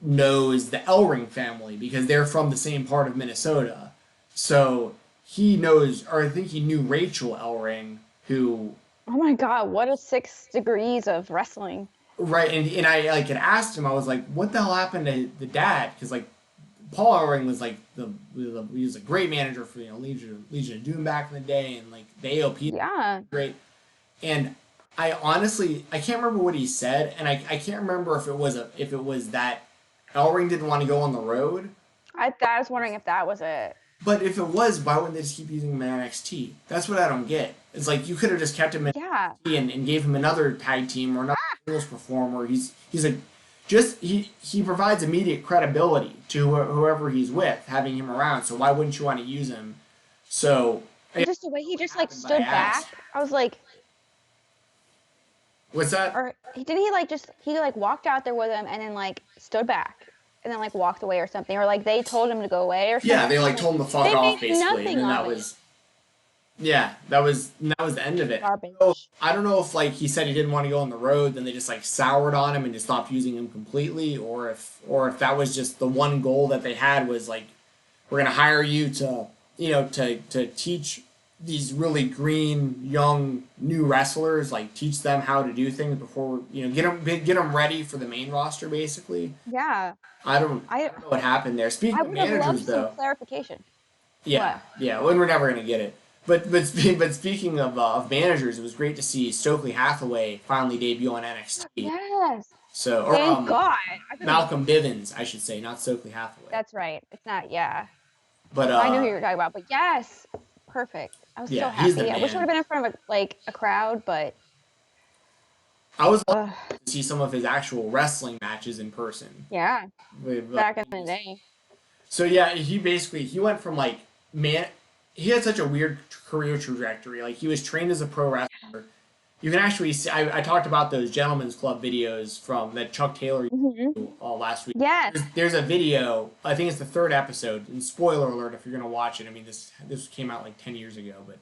knows the Ellring family because they're from the same part of Minnesota. So he knows, or I think he knew Rachel Ellring, who oh my God, what a 6 degrees of wrestling. right, and I like had asked him, I was like, what the hell happened to the dad? Because like Paul Ellering was like he was a great manager for Legion of Doom back in the day, and like the AOP Yeah. great. And I honestly I can't remember what he said, and I can't remember if it was that Ellring didn't want to go on the road. I was wondering if that was it. But if it was, why wouldn't they just keep using him in NXT? That's what I don't get. It's like you could have just kept him in Yeah. NXT and gave him another tag team or another singles performer. He provides immediate credibility to whoever he's with, having him around. So why wouldn't you want to use him? So And just the way he just like happened, but stood I asked. back. I was like, What's that? or didn't he like he like walked out there with him and then like stood back and then like walked away or something, or like they told him to go away or something. Yeah, they like told him to fuck They off made basically, nothing and then that of it. was that was the end of it. Garbage. So I don't know if like he said he didn't want to go on the road, then they just like soured on him and just stopped using him completely, or if that was just the one goal that they had was like we're gonna hire you to to teach these really green young new wrestlers, like teach them how to do things before get them ready for the main roster basically. Yeah. I don't I know what happened there. Speaking I of would have loved managers some though. clarification. Yeah, What? yeah. Well, we're never gonna get it. But speaking of managers, it was great to see Stokely Hathaway finally debut on NXT. Yes. So or Thank God. Malcolm Bivens, I should say, not Stokely Hathaway. That's right. It's not. Yeah. But I knew who you were talking about. But yes, perfect. I was so Yeah, he's the happy. I wish I man. would have been in front of a crowd, but I was lucky ugh, to see some of his actual wrestling matches in person. yeah. With, Back in the day. So yeah, he went from like he had such a weird career trajectory. Like he was trained as a pro wrestler. You can actually see. I talked about those Gentlemen's Club videos from that Chuck Taylor last week. Yes. There's a video. I think it's the third episode. And spoiler alert if you're gonna watch it. I mean this came out like 10 years ago, but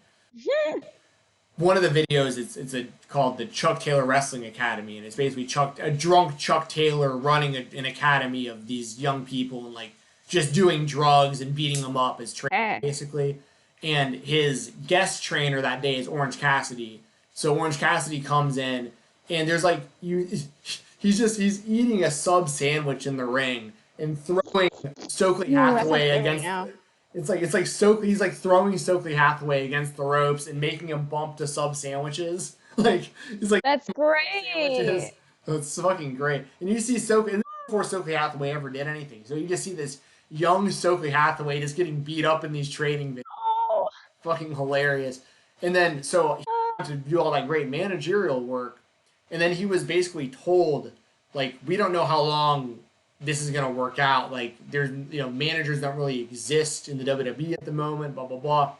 one of the videos it's called the Chuck Taylor Wrestling Academy, and it's basically a drunk Chuck Taylor running an academy of these young people and like just doing drugs and beating them up as training Eh. basically. and his guest trainer that day is Orange Cassidy. So Orange Cassidy comes in, and there's like he's eating a sub sandwich in the ring and throwing Stokely Ooh, that sounds Hathaway good right against. now. It's like Stokely. He's like throwing Stokely Hathaway against the ropes and making him bump to sub sandwiches. Like he's like That's sandwiches. great. It's fucking great. And you see Stokely, and this is before Stokely Hathaway ever did anything. So you just see this young Stokely Hathaway just getting beat up in these training videos. Oh. Fucking hilarious. And then, so he had to do all that great managerial work. And then he was basically told, like, we don't know how long this is going to work out. Like, there's, managers don't really exist in the WWE at the moment, blah, blah, blah.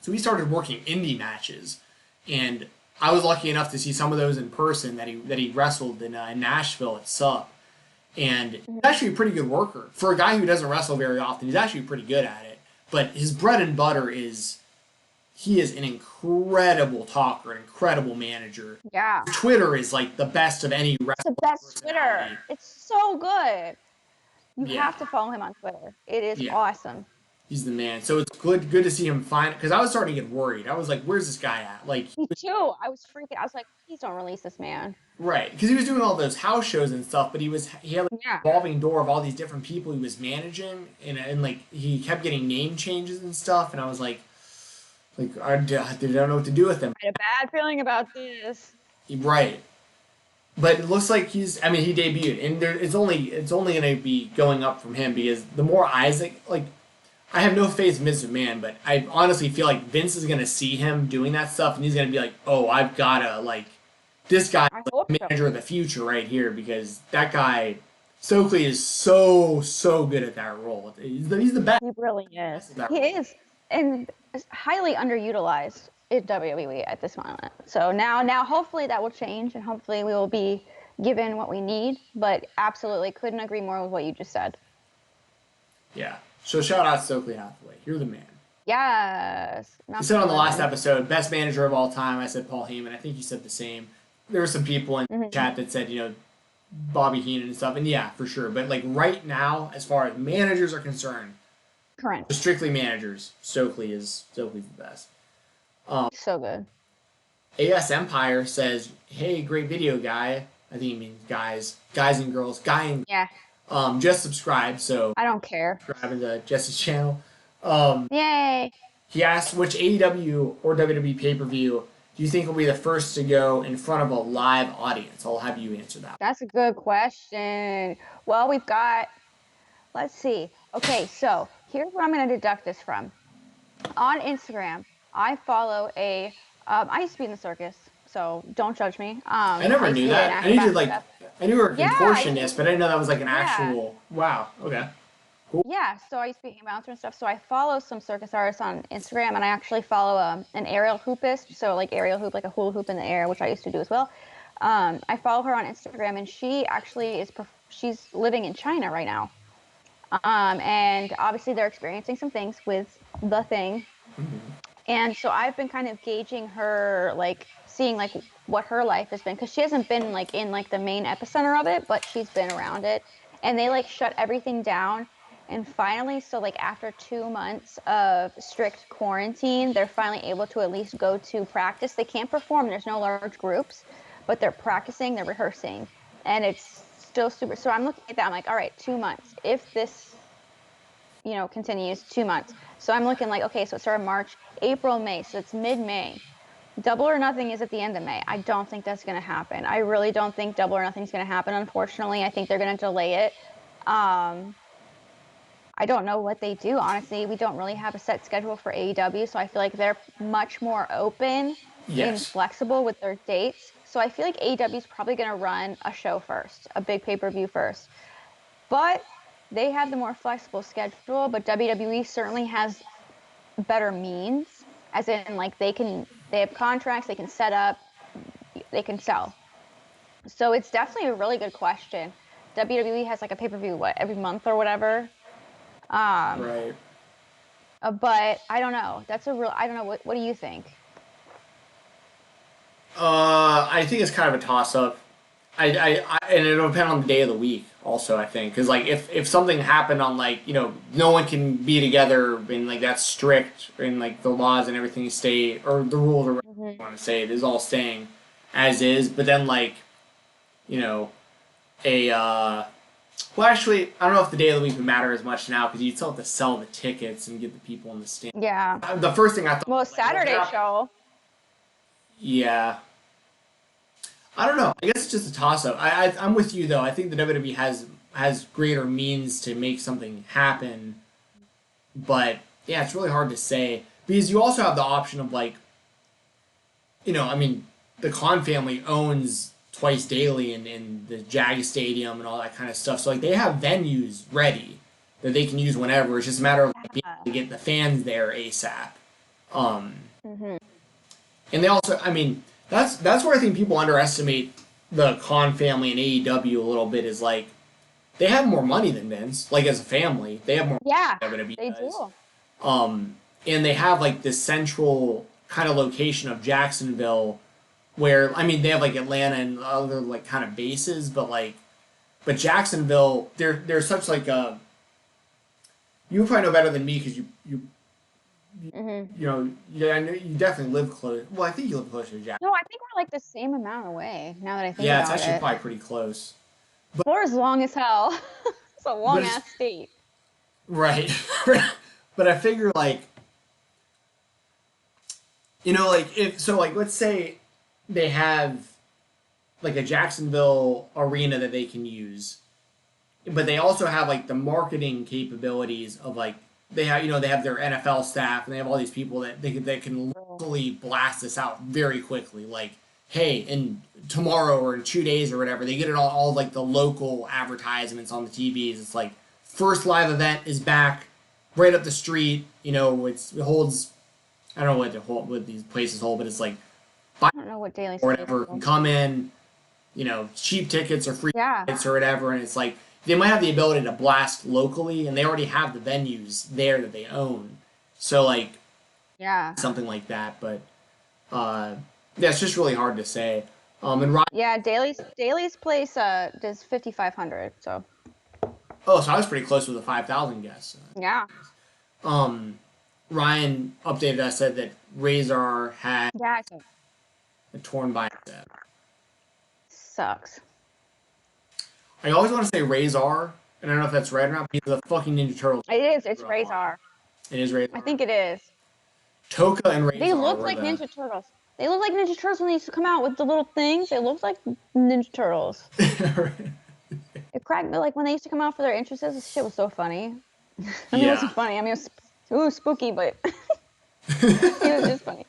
So he started working indie matches. And I was lucky enough to see some of those in person that he wrestled in Nashville at Sup. And he's actually a pretty good worker. For a guy who doesn't wrestle very often, he's actually pretty good at it. But his bread and butter is he is an incredible talker, an incredible manager. Yeah. Twitter is like the best of any It's wrestling the best Twitter. personality. It's so good. You Yeah. have to follow him on Twitter. It is Yeah. awesome. He's the man. So it's good to see him find, because I was starting to get worried. I was like, where's this guy at? Like, Me too. I was freaking. I was like, please don't release this man. right, because he was doing all those house shows and stuff, but he had like Yeah. a revolving door of all these different people he was managing, and like he kept getting name changes and stuff, and I was like I don't know what to do with him. I had a bad feeling about this. Right. But it looks like he debuted, and it's only going to be going up from him, because the more Isaac, like, I have no faith in Vince McMahon, but I honestly feel like Vince is going to see him doing that stuff, and he's going to be like, oh, I've got to, like, this guy I is hope the so. manager of the future right here, because that guy, Stokely, is so good at that role. He's the best. He really is. That He role. is, and is highly underutilized in WWE at this moment. So now, hopefully that will change, and hopefully we will be given what we need. But absolutely, couldn't agree more with what you just said. Yeah. So shout out Stokely Hathaway. You're the man. Yes. You said on the last episode, best manager of all time. I said Paul Heyman. I think you said the same. There were some people in the chat that said, Bobby Heenan and stuff. And yeah, for sure. But like right now, as far as managers are concerned, Current. strictly managers, Stokely's the best. So good. AS Empire says, hey, great video, guy. I think he means guys and girls. Guy and Yeah. just subscribe. So I don't care. subscribe to Jesse's channel. Yay. He asked which AEW or WWE pay-per-view do you think will be the first to go in front of a live audience? I'll have you answer that. That's a good question. Well, we've got, let's see. Okay, so here's where I'm going to deduct this from. On Instagram, I follow I used to be in the circus, so don't judge me. I never used to knew be an that. I knew acrobat. I knew you were a Yeah, contortionist, but I didn't know that was like an actual. Wow. Okay. Yeah, so I used to be a bouncer and stuff. So I follow some circus artists on Instagram, and I actually follow an aerial hoopist. So like aerial hoop, like a hula hoop in the air, which I used to do as well. I follow her on Instagram, and she actually she's living in China right now. And obviously they're experiencing some things with the thing. And so I've been kind of gauging her, like seeing like what her life has been, because she hasn't been like in like the main epicenter of it, but she's been around it. And they like shut everything down. And finally, so like after 2 months of strict quarantine, they're finally able to at least go to practice. They can't perform. There's no large groups, but they're practicing, they're rehearsing, and it's still super. So I'm looking at that. I'm like, all right, 2 months. If this, continues, 2 months. So I'm looking like, okay, so it started March, April, May. So it's mid-May. Double or Nothing is at the end of May. I don't think that's going to happen. I really don't think Double or Nothing is going to happen, unfortunately. I think they're going to delay it. I don't know what they do, honestly. We don't really have a set schedule for AEW, so I feel like they're much more open and flexible with their dates. So I feel like AEW is probably going to run a show first, a big pay-per-view first. But they have the more flexible schedule, but WWE certainly has better means, as in like they have contracts, they can set up, they can sell. So it's definitely a really good question. WWE has like a pay-per-view, every month or whatever. Right. But I don't know. I don't know. What do you think? I think it's kind of a toss-up. And it'll depend on the day of the week also, I think, because like if something happened on like no one can be together and like that's strict and like the laws and everything stay or the rules or whatever you want to say it is all staying as is, but then like you know a well actually I don't know if the day of the week would matter as much now because you'd still have to sell the tickets and get the people in the stand. Yeah. The first thing I thought Well, was, like, Saturday show. yeah. I don't know. I guess it's just a toss up. I'm with you though. I think the WWE has greater means to make something happen, but yeah, it's really hard to say because you also have the option of like, I mean, the Khan family owns Twice Daily and the Jag Stadium and all that kind of stuff. So like they have venues ready that they can use whenever. It's just a matter of like, being able to get the fans there ASAP. Um, and they also, I mean, that's where I think people underestimate the Khan family and AEW a little bit is like they have more money than Vince. Like as a family, they have more Yeah, money than WWE they does. do. And they have like this central kind of location of Jacksonville, where I mean they have like Atlanta and other like kind of bases, but Jacksonville, they're such like a. You probably know better than me because I know you definitely live close. Well, I think you live closer to Jacksonville. No, I think we're like the same amount away. Now that I think Yeah, it's about actually it, probably pretty close. Florida's long as hell. It's a long it's- ass state. Right. But I figure like like if so like let's say they have like a Jacksonville arena that they can use. But they also have like the marketing capabilities of like they have their NFL staff and they have all these people that they can locally blast this out very quickly. Like, hey, in tomorrow or in 2 days or whatever, they get it all like the local advertisements on the TVs. It's like first live event is back, right up the street. It holds. I don't know what these places hold, but it's like I don't know what daily or whatever can come in. Cheap tickets or free tickets or whatever, and it's like they might have the ability to blast locally, and they already have the venues there that they own. So like, something like that. But yeah, it's just really hard to say. And Ryan, Yeah, Daly's place does 5,500. So. oh, so I was pretty close with the 5,000 guests. Yeah. Ryan updated us said that Razor had Yeah. a torn bicep. Sucks. I always want to say Razor, and I don't know if that's right or not, but he's a fucking Ninja Turtle. It is. It's Razor. It is Razor. I think it is. Toka and Razor. They look like Ninja Turtles. They look like Ninja Turtles when they used to come out with the little things. They look like Ninja Turtles. It cracked me like when they used to come out for their entrances. This shit was so funny. I mean, it wasn't funny. I mean, it was spooky, but it was just funny.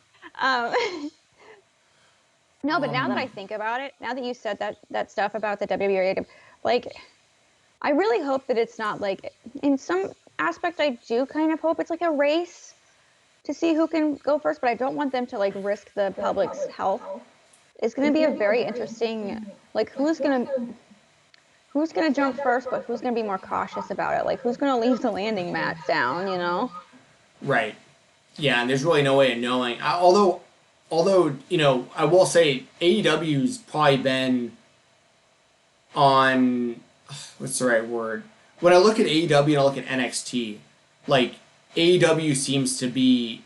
No, but now that I think about it, now that you said that stuff about the WWE, like, I really hope that it's not like, in some aspect, I do kind of hope it's like a race to see who can go first, but I don't want them to like risk the public's health. It's going to be a very interesting, like, who's going to jump first, but who's going to be more cautious about it? Like, who's going to leave the landing mat down, Right. Yeah, and there's really no way of knowing. Although, I will say AEW's probably been on, what's the right word? When I look at AEW and I look at NXT, like, AEW seems to be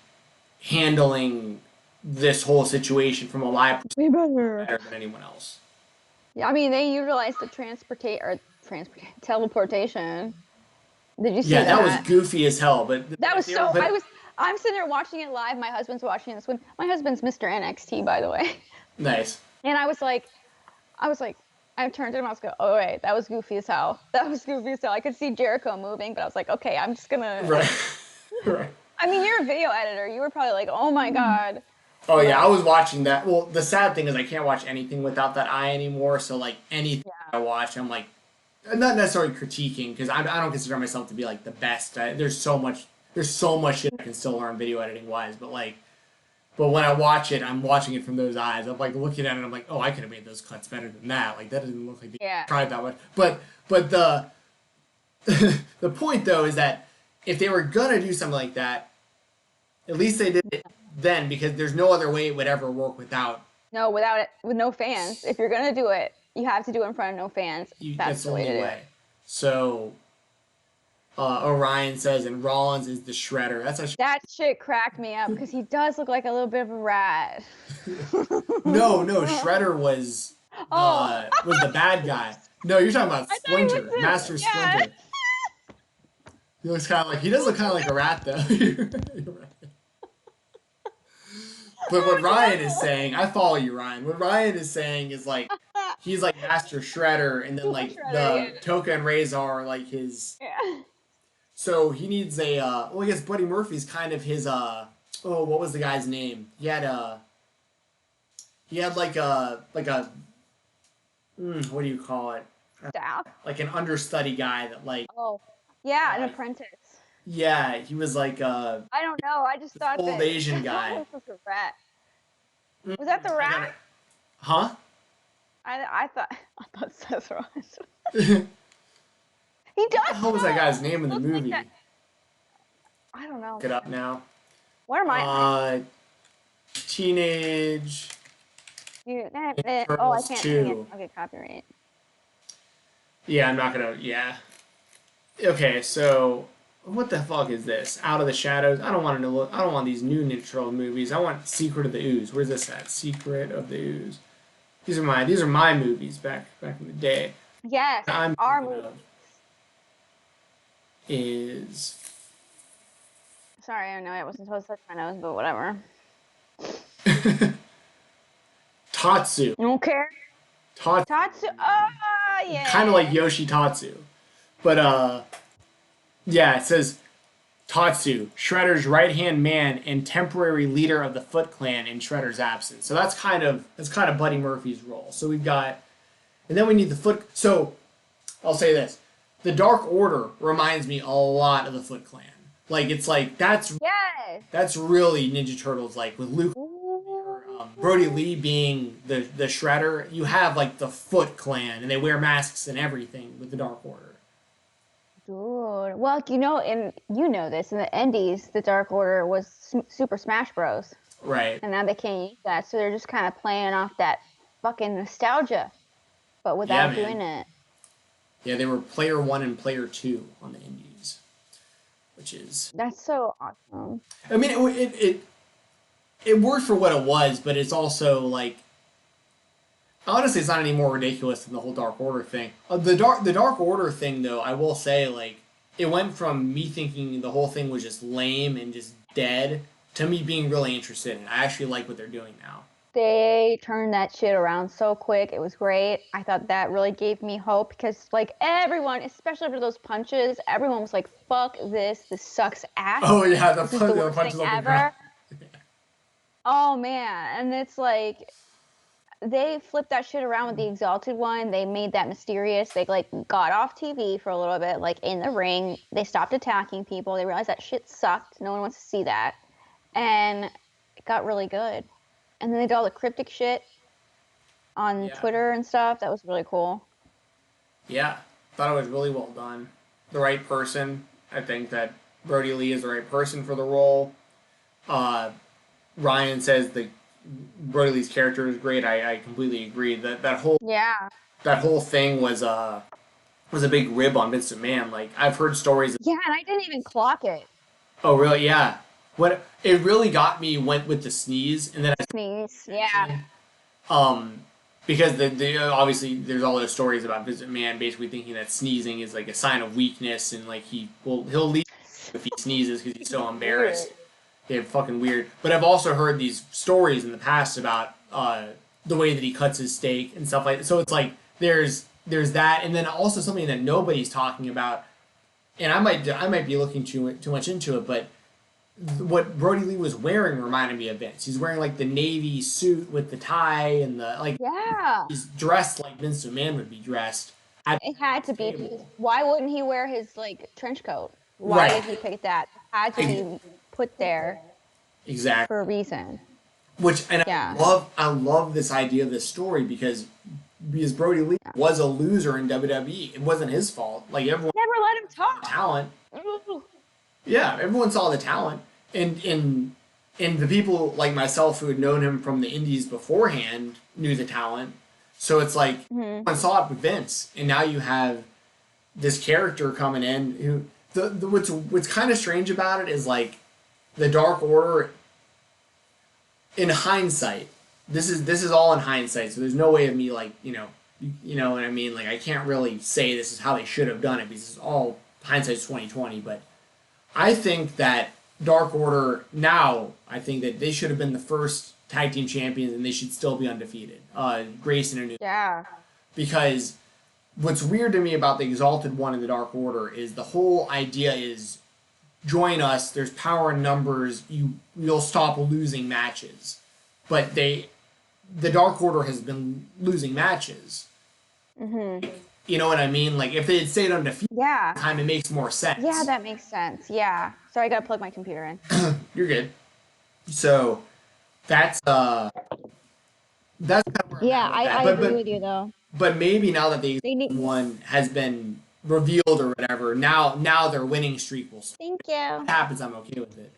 handling this whole situation from a live perspective better than anyone else. Yeah, I mean, they utilized the teleportation. Did you see that? Yeah, that was goofy as hell, but that was so. I'm sitting there watching it live. My husband's watching this one. My husband's Mr. NXT, by the way. Nice. And I turned to him. I was going, oh wait, that was goofy as hell. That was goofy as hell. I could see Jericho moving, but I was like, okay, I'm just gonna. Right. Right. I mean, you're a video editor. You were probably like, oh my god. Oh yeah, I was watching that. Well, the sad thing is I can't watch anything without that eye anymore. So like anything I watch, I'm like, not necessarily critiquing because I don't consider myself to be like the best. There's so much shit I can still learn video editing wise. But when I watch it, I'm watching it from those eyes. I'm like looking at it. I'm like, oh, I could have made those cuts better than that. Like that doesn't look like they tried that much. But the the point though is that if they were gonna do something like that, at least they did it then because there's no other way it would ever work without. No, without it, with no fans. If you're gonna do it, You have to do it in front of no fans. That's That's the the way only to do way. it. So Orion says, and Rollins is the Shredder. That's actually That shit cracked me up because he does look like a little bit of a rat. no. Shredder was Oh, the bad guy. No, you're talking about I thought he Splinter, was Master yeah. Splinter. He does look kind of like a rat though. You're right. But what Ryan is saying, I follow you, Ryan. What Ryan is saying is like he's like Master Shredder, and then like Shredder, the Toka and Razor are like his. yeah. So he needs a. Well, I guess Buddy Murphy's kind of his. Oh, what was the guy's name? He had a. He had like a what do you call it? Staff. Like an understudy guy that like. Oh, yeah, an Like, apprentice. yeah, he was like I don't know. I just thought old that Asian guy. this was a rat. Was that the rat? Huh? I thought Seth Rollins. What He does. the hell was that guy's name in the Looks like movie? that. I don't know. Look it up now. Where am I? Teenage. Oh, I Turtles can't 2. sing it. Okay, copyright. Yeah, I'm not gonna. Yeah. Okay, so what the fuck is this? Out of the Shadows. I don't want to look. I don't want these new Ninja Turtle movies. I want Secret of the Ooze. Where's this at? Secret of the Ooze. These are my movies back in the day. Yes, I'm our thinking movie. of is Sorry, I know I wasn't supposed to touch my nose, but whatever. Tatsu. I don't care. Tatsu. Oh, yeah. Kind of like Yoshi Tatsu. But yeah, it says Tatsu, Shredder's right-hand man and temporary leader of the Foot Clan in Shredder's absence. So that's kind of Buddy Murphy's role. So we've got, and then we need the Foot. So I'll say this: the Dark Order reminds me a lot of the Foot Clan. Like it's like that's really Ninja Turtles. Like with Luke, Brody Lee being the Shredder, you have like the Foot Clan, and they wear masks and everything with the Dark Order. Dude, well, you know this in the Indies, the Dark Order was Super Smash Bros. Right. And now they can't use that, so they're just kind of playing off that fucking nostalgia, but without doing it. Yeah, they were Player 1 and Player 2 on the Indies, which is that's so awesome. I mean, it worked for what it was, but it's also like. Honestly, it's not any more ridiculous than the whole Dark Order thing. The Dark Order thing, though, I will say, like, it went from me thinking the whole thing was just lame and just dead to me being really interested in it. I actually like what they're doing now. They turned that shit around so quick. It was great. I thought that really gave me hope because, like, everyone, especially after those punches, everyone was like, fuck this. This sucks ass. Oh, yeah, this is the worst punches thing on the ever. ground. Oh, man. And it's like, they flipped that shit around with the Exalted one. They made that mysterious. They, like, got off TV for a little bit, like, in the ring. They stopped attacking people. They realized that shit sucked. No one wants to see that. And it got really good. And then they did all the cryptic shit on Twitter and stuff. That was really cool. Yeah. Thought it was really well done. The right person. I think that Brody Lee is the right person for the role. Ryan says the Brody Lee's character is great. I completely agree. That whole thing was a big rib on Vince McMahon. Like I've heard stories. Yeah, and I didn't even clock it. Oh really? Yeah. What it really got me went with the sneeze, and then I sneeze. Yeah. Because the obviously there's all those stories about Vince McMahon basically thinking that sneezing is like a sign of weakness, and like he'll leave if he sneezes because he's so embarrassed. They're fucking weird. But I've also heard these stories in the past about the way that he cuts his steak and stuff like that. So it's like there's that, and then also something that nobody's talking about, and I might be looking too much into it, but what Brody Lee was wearing reminded me of Vince. He's wearing like the navy suit with the tie and the like. Yeah. He's dressed like Vince McMahon would be dressed. It had to be. Why wouldn't he wear his like trench coat? Why did he pick that? It had to be put there. Exactly. For a reason. I love this idea of this story because Brody Lee was a loser in WWE. It wasn't his fault. Like everyone never let him talk. Talent. Yeah, everyone saw the talent. And the people like myself who had known him from the indies beforehand knew the talent. So it's like, Mhm. I saw it with Vince, and now you have this character coming in who, what's kind of strange about it is like, the Dark Order, in hindsight, this is all in hindsight, so there's no way of me like, you know what I mean? Like, I can't really say this is how they should have done it because it's all hindsight's 2020. But I think that Dark Order now, I think that they should have been the first tag team champions and they should still be undefeated. Grayson and New, Yeah. because what's weird to me about the Exalted One and the Dark Order is the whole idea is join us. There's power in numbers. You'll stop losing matches, but the Dark Order has been losing matches. Mhm. You know what I mean? Like, if they had stayed undefeated, Yeah. time it makes more sense. Yeah, that makes sense. Yeah. Sorry, I gotta plug my computer in. You're good. So that's kind of where I'm Yeah, at with I, that. I But agree with you though. but maybe now that the They need. one has been revealed or whatever, now their winning streak will start. Thank you. If it happens, I'm okay with it.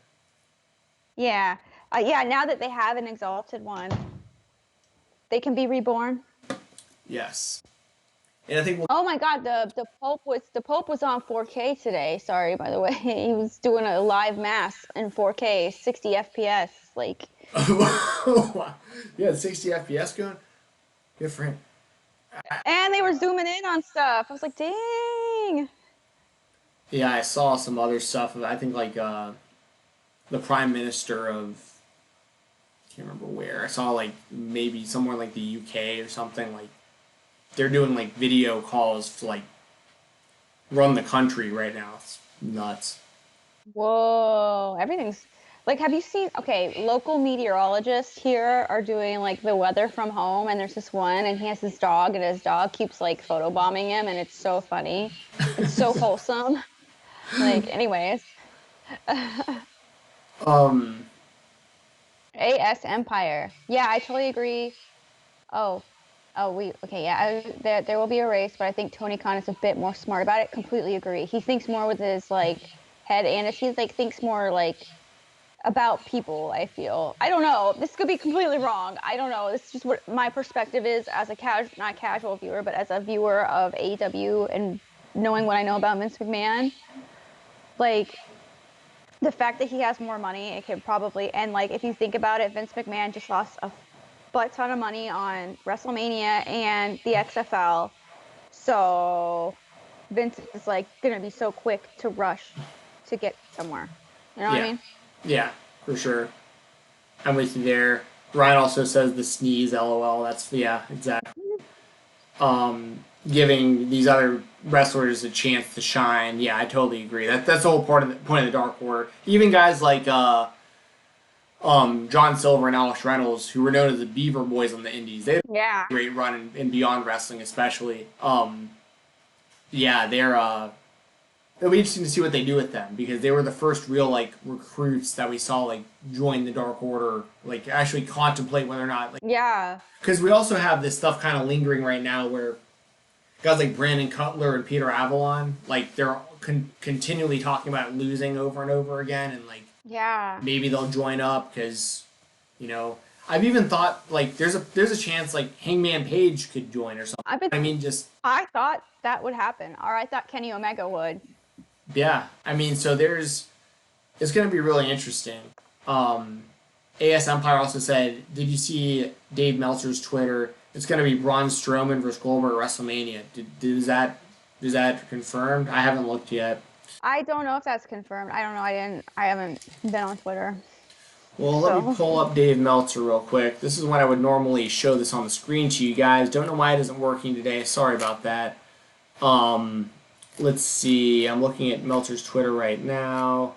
Yeah. Yeah. Now that they have an Exalted One, they can be reborn. Yes. And I think we'll Oh my God, the Pope was on 4K today. Sorry, by the way, he was doing a live mass in 4K, 60 FPS. Like, yeah, 60 FPS going. Good for him. and they were zooming in on stuff. I was like, dang. Yeah, I saw some other stuff. I think like the Prime Minister of, I can't remember where. I saw like maybe somewhere like the UK or something. Like, they're doing like video calls to like run the country right now. It's nuts. Whoa, everything's like, have you seen? Okay, local meteorologists here are doing like the weather from home, and there's this one, and he has this dog, and his dog keeps like photobombing him, and it's so funny. It's so wholesome. Like, anyways, Um, AS Empire. Yeah, I totally agree. Oh, okay, yeah. There will be a race, but I think Tony Khan is a bit more smart about it. Completely agree. He thinks more with his like head, and he like thinks more like about people. I feel. I don't know. This could be completely wrong. I don't know. This is just what my perspective is as a not casual viewer, but as a viewer of AEW and knowing what I know about Vince McMahon. Like, the fact that he has more money, it could probably, and like if you think about it, Vince McMahon just lost a butt ton of money on WrestleMania and the XFL. So Vince is like gonna be so quick to rush to get somewhere. You know what I mean? Yeah, for sure. I'm with you there. Ryan also says the sneeze, LOL. That's, yeah, exactly. Giving these other wrestlers a chance to shine. Yeah, I totally agree. That's the whole point of the Dark Order. Even guys like John Silver and Alex Reynolds, who were known as the Beaver Boys on the Indies, they had Yeah. a great run in Beyond Wrestling, especially. Yeah, it'll be interesting to see what they do with them because they were the first real like recruits that we saw like join the Dark Order, like actually contemplate whether or not like. Yeah. Because we also have this stuff kind of lingering right now where guys like Brandon Cutler and Peter Avalon, like they're continually talking about losing over and over again, and like Yeah. maybe they'll join up because, I've even thought like there's a chance like Hangman Page could join or something. I mean, just I thought that would happen, or I thought Kenny Omega would. yeah. I mean, so it's going to be really interesting. AS Empire also said, did you see Dave Meltzer's Twitter? It's going to be Braun Strowman versus Goldberg at WrestleMania. Is that confirmed? I haven't looked yet. I don't know if that's confirmed. I don't know. I haven't been on Twitter. Well, let me pull up Dave Meltzer real quick. This is when I would normally show this on the screen to you guys. Don't know why it isn't working today. Sorry about that. Let's see. I'm looking at Meltzer's Twitter right now.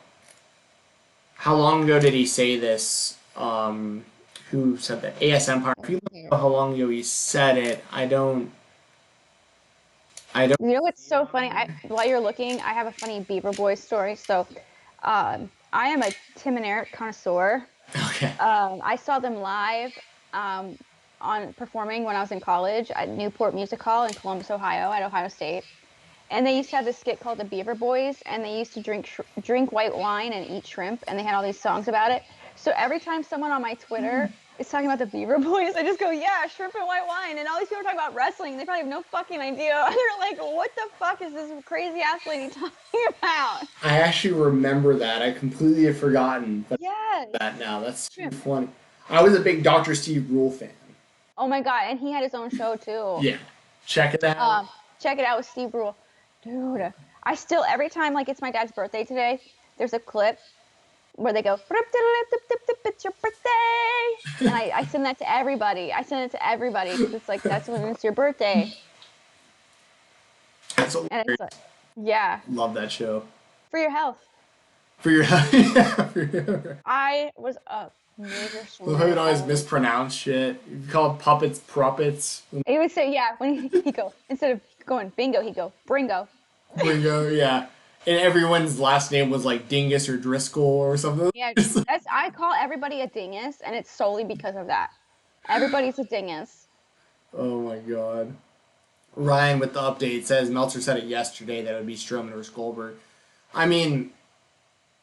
How long ago did he say this? Who said that? AS Empire. If you know how long ago he said it, I don't. You know what's so funny? While you're looking, I have a funny Beaver Boys story. So, I am a Tim and Eric connoisseur. Okay. I saw them live on performing when I was in college at Newport Music Hall in Columbus, Ohio, at Ohio State. And they used to have this skit called the Beaver Boys, and they used to drink white wine and eat shrimp, and they had all these songs about it. So every time someone on my Twitter is talking about the Beaver Boys, I just go, yeah, shrimp and white wine. And all these people are talking about wrestling. They probably have no fucking idea. They're like, what the fuck is this crazy ass lady talking about? I actually remember that. I completely had forgotten Yes. that now. That's too Shrimp. funny. I was a big Dr. Steve Rule fan. Oh my god, and he had his own show too. Yeah. Check it out. Check it out with Steve Rule. Dude, I still, every time, like, it's my dad's birthday today, there's a clip where they go, it's your birthday. And I send that to everybody. I send it to everybody because it's like, that's when it's your birthday. That's And it's like, yeah, love that show. for your health. For your yeah, I was a major Love how you'd always mispronounce shit. You call puppets Pruppets. He would say, yeah, when he go, instead of going bingo, he'd go, bringo. Bingo, yeah. And everyone's last name was like Dingus or Driscoll or something. Yeah, I call everybody a dingus, and it's solely because of that. Everybody's a dingus. Oh my god. Ryan with the update says Meltzer said it yesterday that it would be Strowman versus Goldberg. I mean,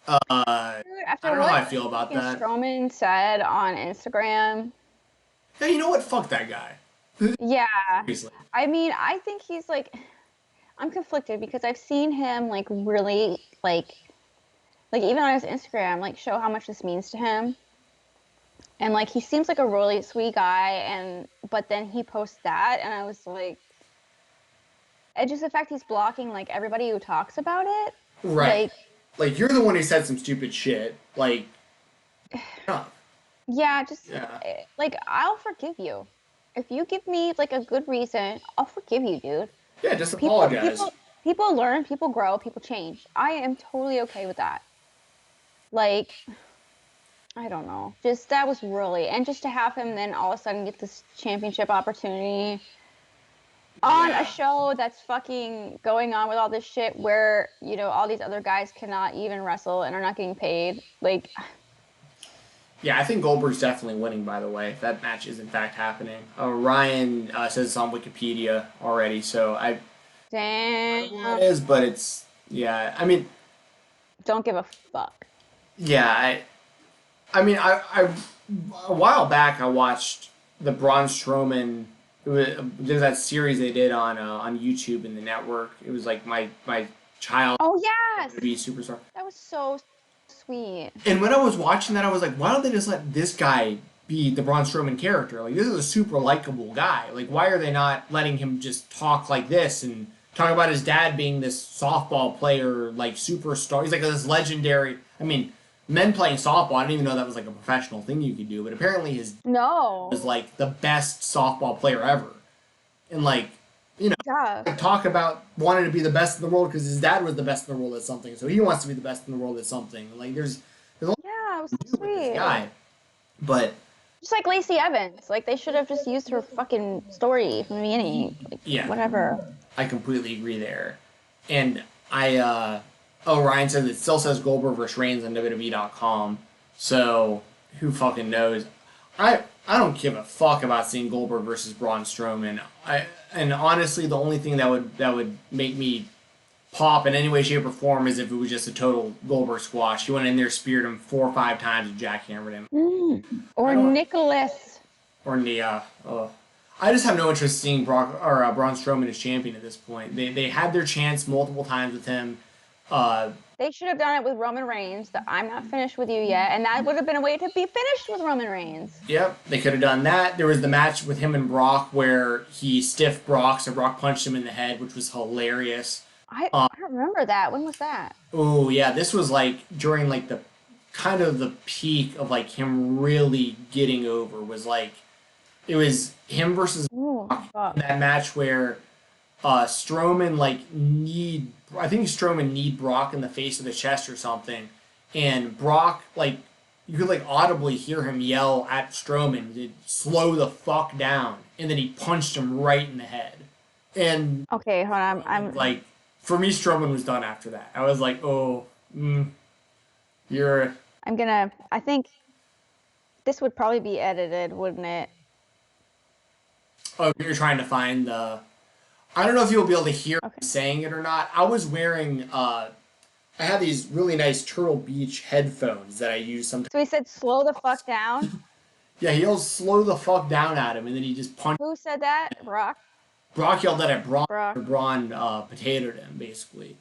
Dude, I don't know how I feel about that. Strowman said on Instagram. Yeah, you know what? Fuck that guy. Yeah. Seriously. I mean, I think he's like, I'm conflicted because I've seen him like really like even on his Instagram, like show how much this means to him. And like he seems like a really sweet guy, but then he posts that, and I was like, and just the fact he's blocking like everybody who talks about it. Right. Like you're the one who said some stupid shit. Like, yeah, yeah. Like I'll forgive you. If you give me like a good reason, I'll forgive you, dude. Yeah, just apologize. People learn, people grow, people change. I am totally okay with that. Like, I don't know. Just that was really, and just to have him then all of a sudden get this championship opportunity on a show that's fucking going on with all this shit where, you know, all these other guys cannot even wrestle and are not getting paid. Like, yeah, I think Goldberg's definitely winning, by the way. That match is in fact happening. Ryan says it's on Wikipedia already, so I damn. don't know what it is, but it's, yeah, I mean, don't give a fuck. Yeah, I mean, I a while back I watched the Braun Strowman. There's that series they did on YouTube and the network. It was like my child. Oh yes. To be a superstar. That was so sweet. And when I was watching that, I was like, why don't they just let this guy be the Braun Strowman character? Like, this is a super likable guy. Like, why are they not letting him just talk like this and talk about his dad being this softball player, like superstar? He's like this legendary. I mean, men playing softball, I didn't even know that was like a professional thing you could do, but apparently his dad was like the best softball player ever. And like, you know, like, talk about wanting to be the best in the world because his dad was the best in the world at something, so he wants to be the best in the world at something. Like, there's a lot it was to do with this guy. But just like Lacey Evans, like they should have just used her fucking story from the beginning. Like, yeah, whatever. I completely agree there. And Ryan says it still says Goldberg vs. Reigns on WWE.com. So who fucking knows? I don't give a fuck about seeing Goldberg versus Braun Strowman. And honestly, the only thing that would make me pop in any way, shape, or form is if it was just a total Goldberg squash. He went in there, speared him 4 or 5 times, and jackhammered him. Or Nicholas. Or Nia. I just have no interest in seeing Braun Strowman as champion at this point. They had their chance multiple times with him. They should have done it with Roman Reigns. That I'm not finished with you yet, and that would have been a way to be finished with Roman Reigns. Yep, they could have done that. There was the match with him and Brock where he stiffed Brock, so Brock punched him in the head, which was hilarious. I don't remember that. When was that? Oh yeah, this was like during like the kind of the peak of like him really getting over. Was like it was him versus Brock in that match where Strowman I think Strowman kneed Brock in the face of the chest or something, and Brock like you could like audibly hear him yell at Strowman to slow the fuck down, and then he punched him right in the head. And okay, hold on, I'm like, for me, Strowman was done after that. I was like, I think this would probably be edited, wouldn't it? Oh, you're trying to find the. I don't know if you'll be able to hear me saying it or not. I was wearing, I had these really nice Turtle Beach headphones that I use sometimes. So he said, slow the fuck down? Yeah, he yells slow the fuck down at him, and then he just punches. Who said that? Brock? Brock yelled that at Braun. Brock. Braun potatoed him, basically.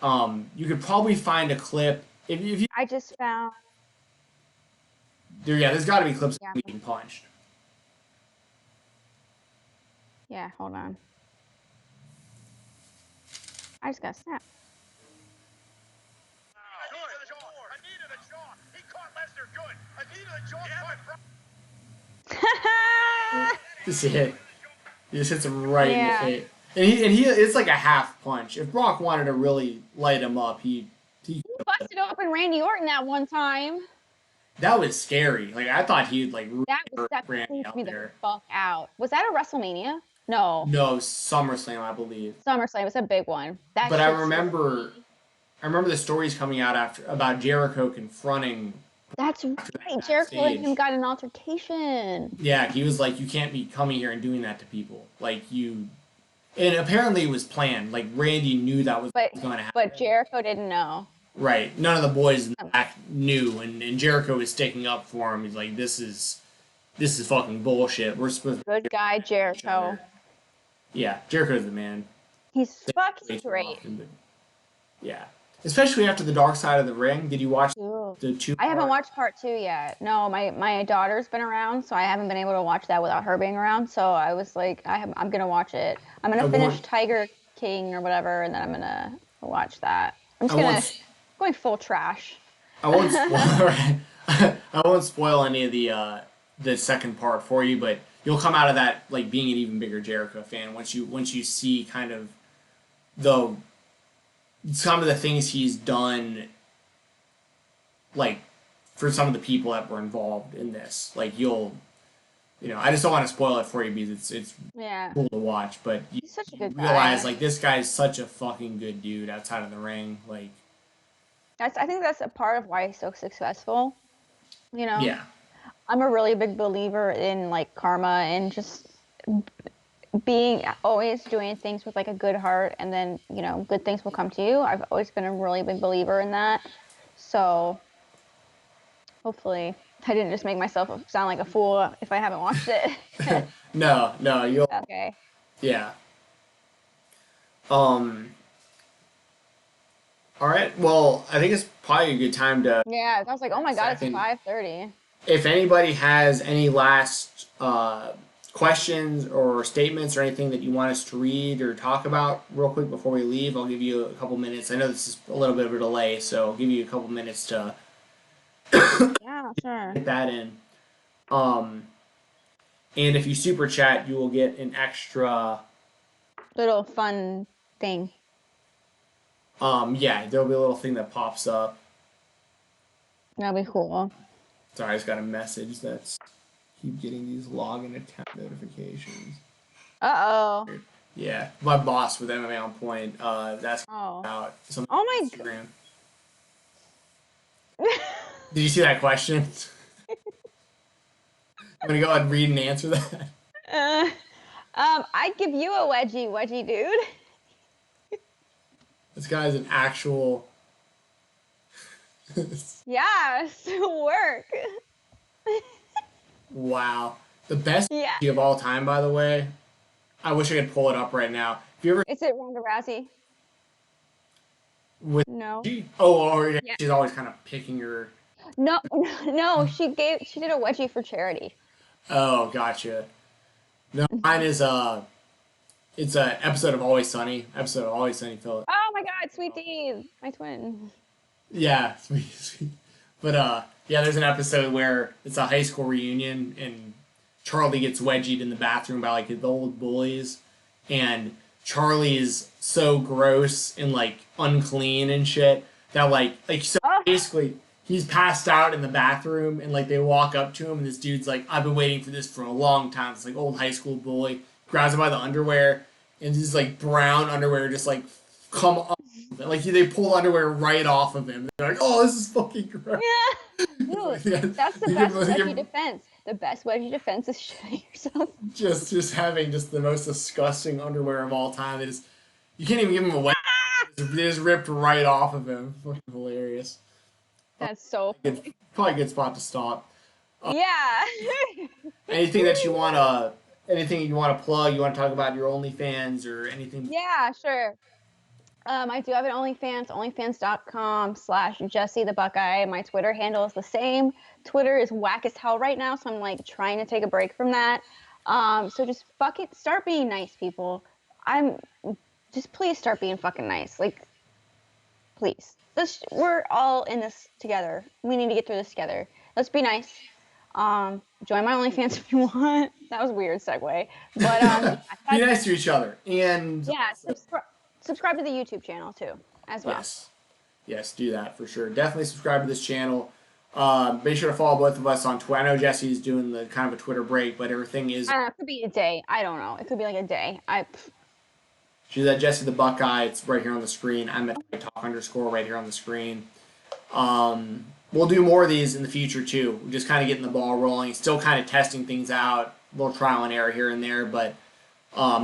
You could probably find a clip. If you I just found. there's got to be clips Yeah. of him getting punched. Yeah, hold on. I just got snapped. Just hit. He just hits him right in the Yeah. face. And he it's like a half punch. If Brock wanted to really light him up, he He busted open Randy Orton that one time. that was scary. Like I thought he'd like That Randy freaked out me the there. fuck out. Was that a WrestleMania? No. No, SummerSlam, I believe. SummerSlam was a big one. That But I shit remember the stories coming out after about Jericho confronting. That's right. Jericho and him got an altercation. Yeah, he was like, "You can't be coming here and doing that to people." Like you, and apparently it was planned. Like Randy knew that was going to happen. But Jericho didn't know. Right. None of the boys in the back knew, and Jericho was sticking up for him. He's like, "This is fucking bullshit. We're supposed to." Good guy, Jericho. Yeah, Jericho's the man. He's fucking great. Often, but yeah, especially after the Dark Side of the Ring. Did you watch the two? I haven't watched part 2 yet. No, my daughter's been around, so I haven't been able to watch that without her being around. So I was like, I'm gonna watch it. I'm gonna finish Tiger King or whatever, and then I'm gonna watch that. I'm just going full trash. I won't spoil. I won't spoil any of the second part for you, but you'll come out of that like being an even bigger Jericho fan once you see kind of some of the things he's done, like for some of the people that were involved in this. Like I just don't want to spoil it for you because it's cool to watch, but he's such a good guy. Realize like this guy's such a fucking good dude outside of the ring. Like I think that's a part of why he's so successful. Yeah. I'm a really big believer in like karma and just being always doing things with like a good heart, and then good things will come to you. I've always been a really big believer in that. So hopefully I didn't just make myself sound like a fool if I haven't watched it. No, you'll okay. Yeah. All right. Well, I think it's probably a good time to. Yeah, I was like, oh my god, it's 5:30. If anybody has any last questions or statements or anything that you want us to read or talk about real quick before we leave, I'll give you a couple minutes. I know this is a little bit of a delay, so I'll give you a couple minutes to yeah, sure. get that in. And if you super chat, you will get an extra little fun thing. Yeah, there'll be a little thing that pops up. That'll be cool. Sorry, I just got a message that's keep getting these login account notifications. Uh-oh. Yeah, my boss with MMA on Point, that's about some Instagram. Did you see that question? I'm gonna go ahead and read and answer that. I'd give you a wedgie, dude. This guy's an actual. Yes, work. Wow, the best of all time, by the way. I wish I could pull it up right now. Have you ever? Is it Ronda Rousey? No. Yeah. She's always kind of picking her. No. She did a wedgie for charity. Oh, gotcha. No, mine is it's a episode of Always Sunny. Phil. Oh my God, Sweet Dee, my twin. Yeah, sweet. But yeah, there's an episode where it's a high school reunion and Charlie gets wedgied in the bathroom by like the old bullies, and Charlie is so gross and like unclean and shit that basically he's passed out in the bathroom and like they walk up to him and this dude's like, I've been waiting for this for a long time. It's like old high school bully grabs him by the underwear and this like brown underwear just like come up. Like they pull the underwear right off of him. They're like, oh, this is fucking gross. Yeah. Dude, that's the best wedgie defense. The best wedgie defense is shitting yourself. Just having just the most disgusting underwear of all time. You can't even give him a wedgie. They just ripped right off of him. Fucking hilarious. That's so funny. Probably a good spot to stop. Yeah. Anything that you wanna, anything you wanna plug? You wanna talk about your OnlyFans or anything? Yeah, sure. I do have an OnlyFans, onlyfans.com/Jessie the Buckeye. My Twitter handle is the same. Twitter is whack as hell right now, so I'm like trying to take a break from that. So just fucking start being nice, people. I'm just please start being fucking nice. Like, please. We're all in this together. We need to get through this together. Let's be nice. Join my OnlyFans if you want. That was a weird segue. But Be nice to each other, and yeah, subscribe to the YouTube channel too, as well. yes, yes, do that for sure. Definitely subscribe to this channel. Make sure to follow both of us on Twitter. I know Jesse's doing the kind of a Twitter break, but everything is. It could be a day. I don't know. It could be like a day. She's at Jessie the Buckeye. It's right here on the screen. I'm at talk_ right here on the screen. We'll do more of these in the future too. We're just kind of getting the ball rolling. Still kind of testing things out. A little trial and error here and there, but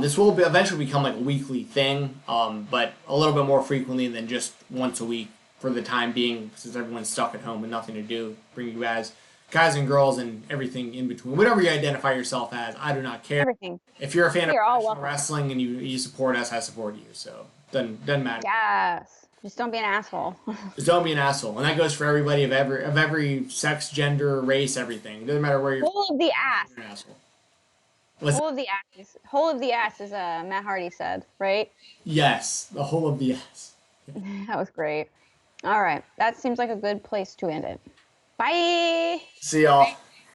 this will eventually become like a weekly thing, but a little bit more frequently than just once a week for the time being, since everyone's stuck at home with nothing to do. Bring you guys and girls and everything in between. Whatever you identify yourself as, I do not care. Everything. If you're a fan of You're all professional welcome. wrestling and you support us, I support you. So doesn't matter. Yes. Just don't be an asshole. Just don't be an asshole, and that goes for everybody of every sex, gender, race, everything. It doesn't matter where you're. Whole of the ass. You're an asshole. Whole of the ass. Whole of the ass, as Matt Hardy said, right? Yes, the whole of the ass. That was great. All right. That seems like a good place to end it. Bye. See y'all.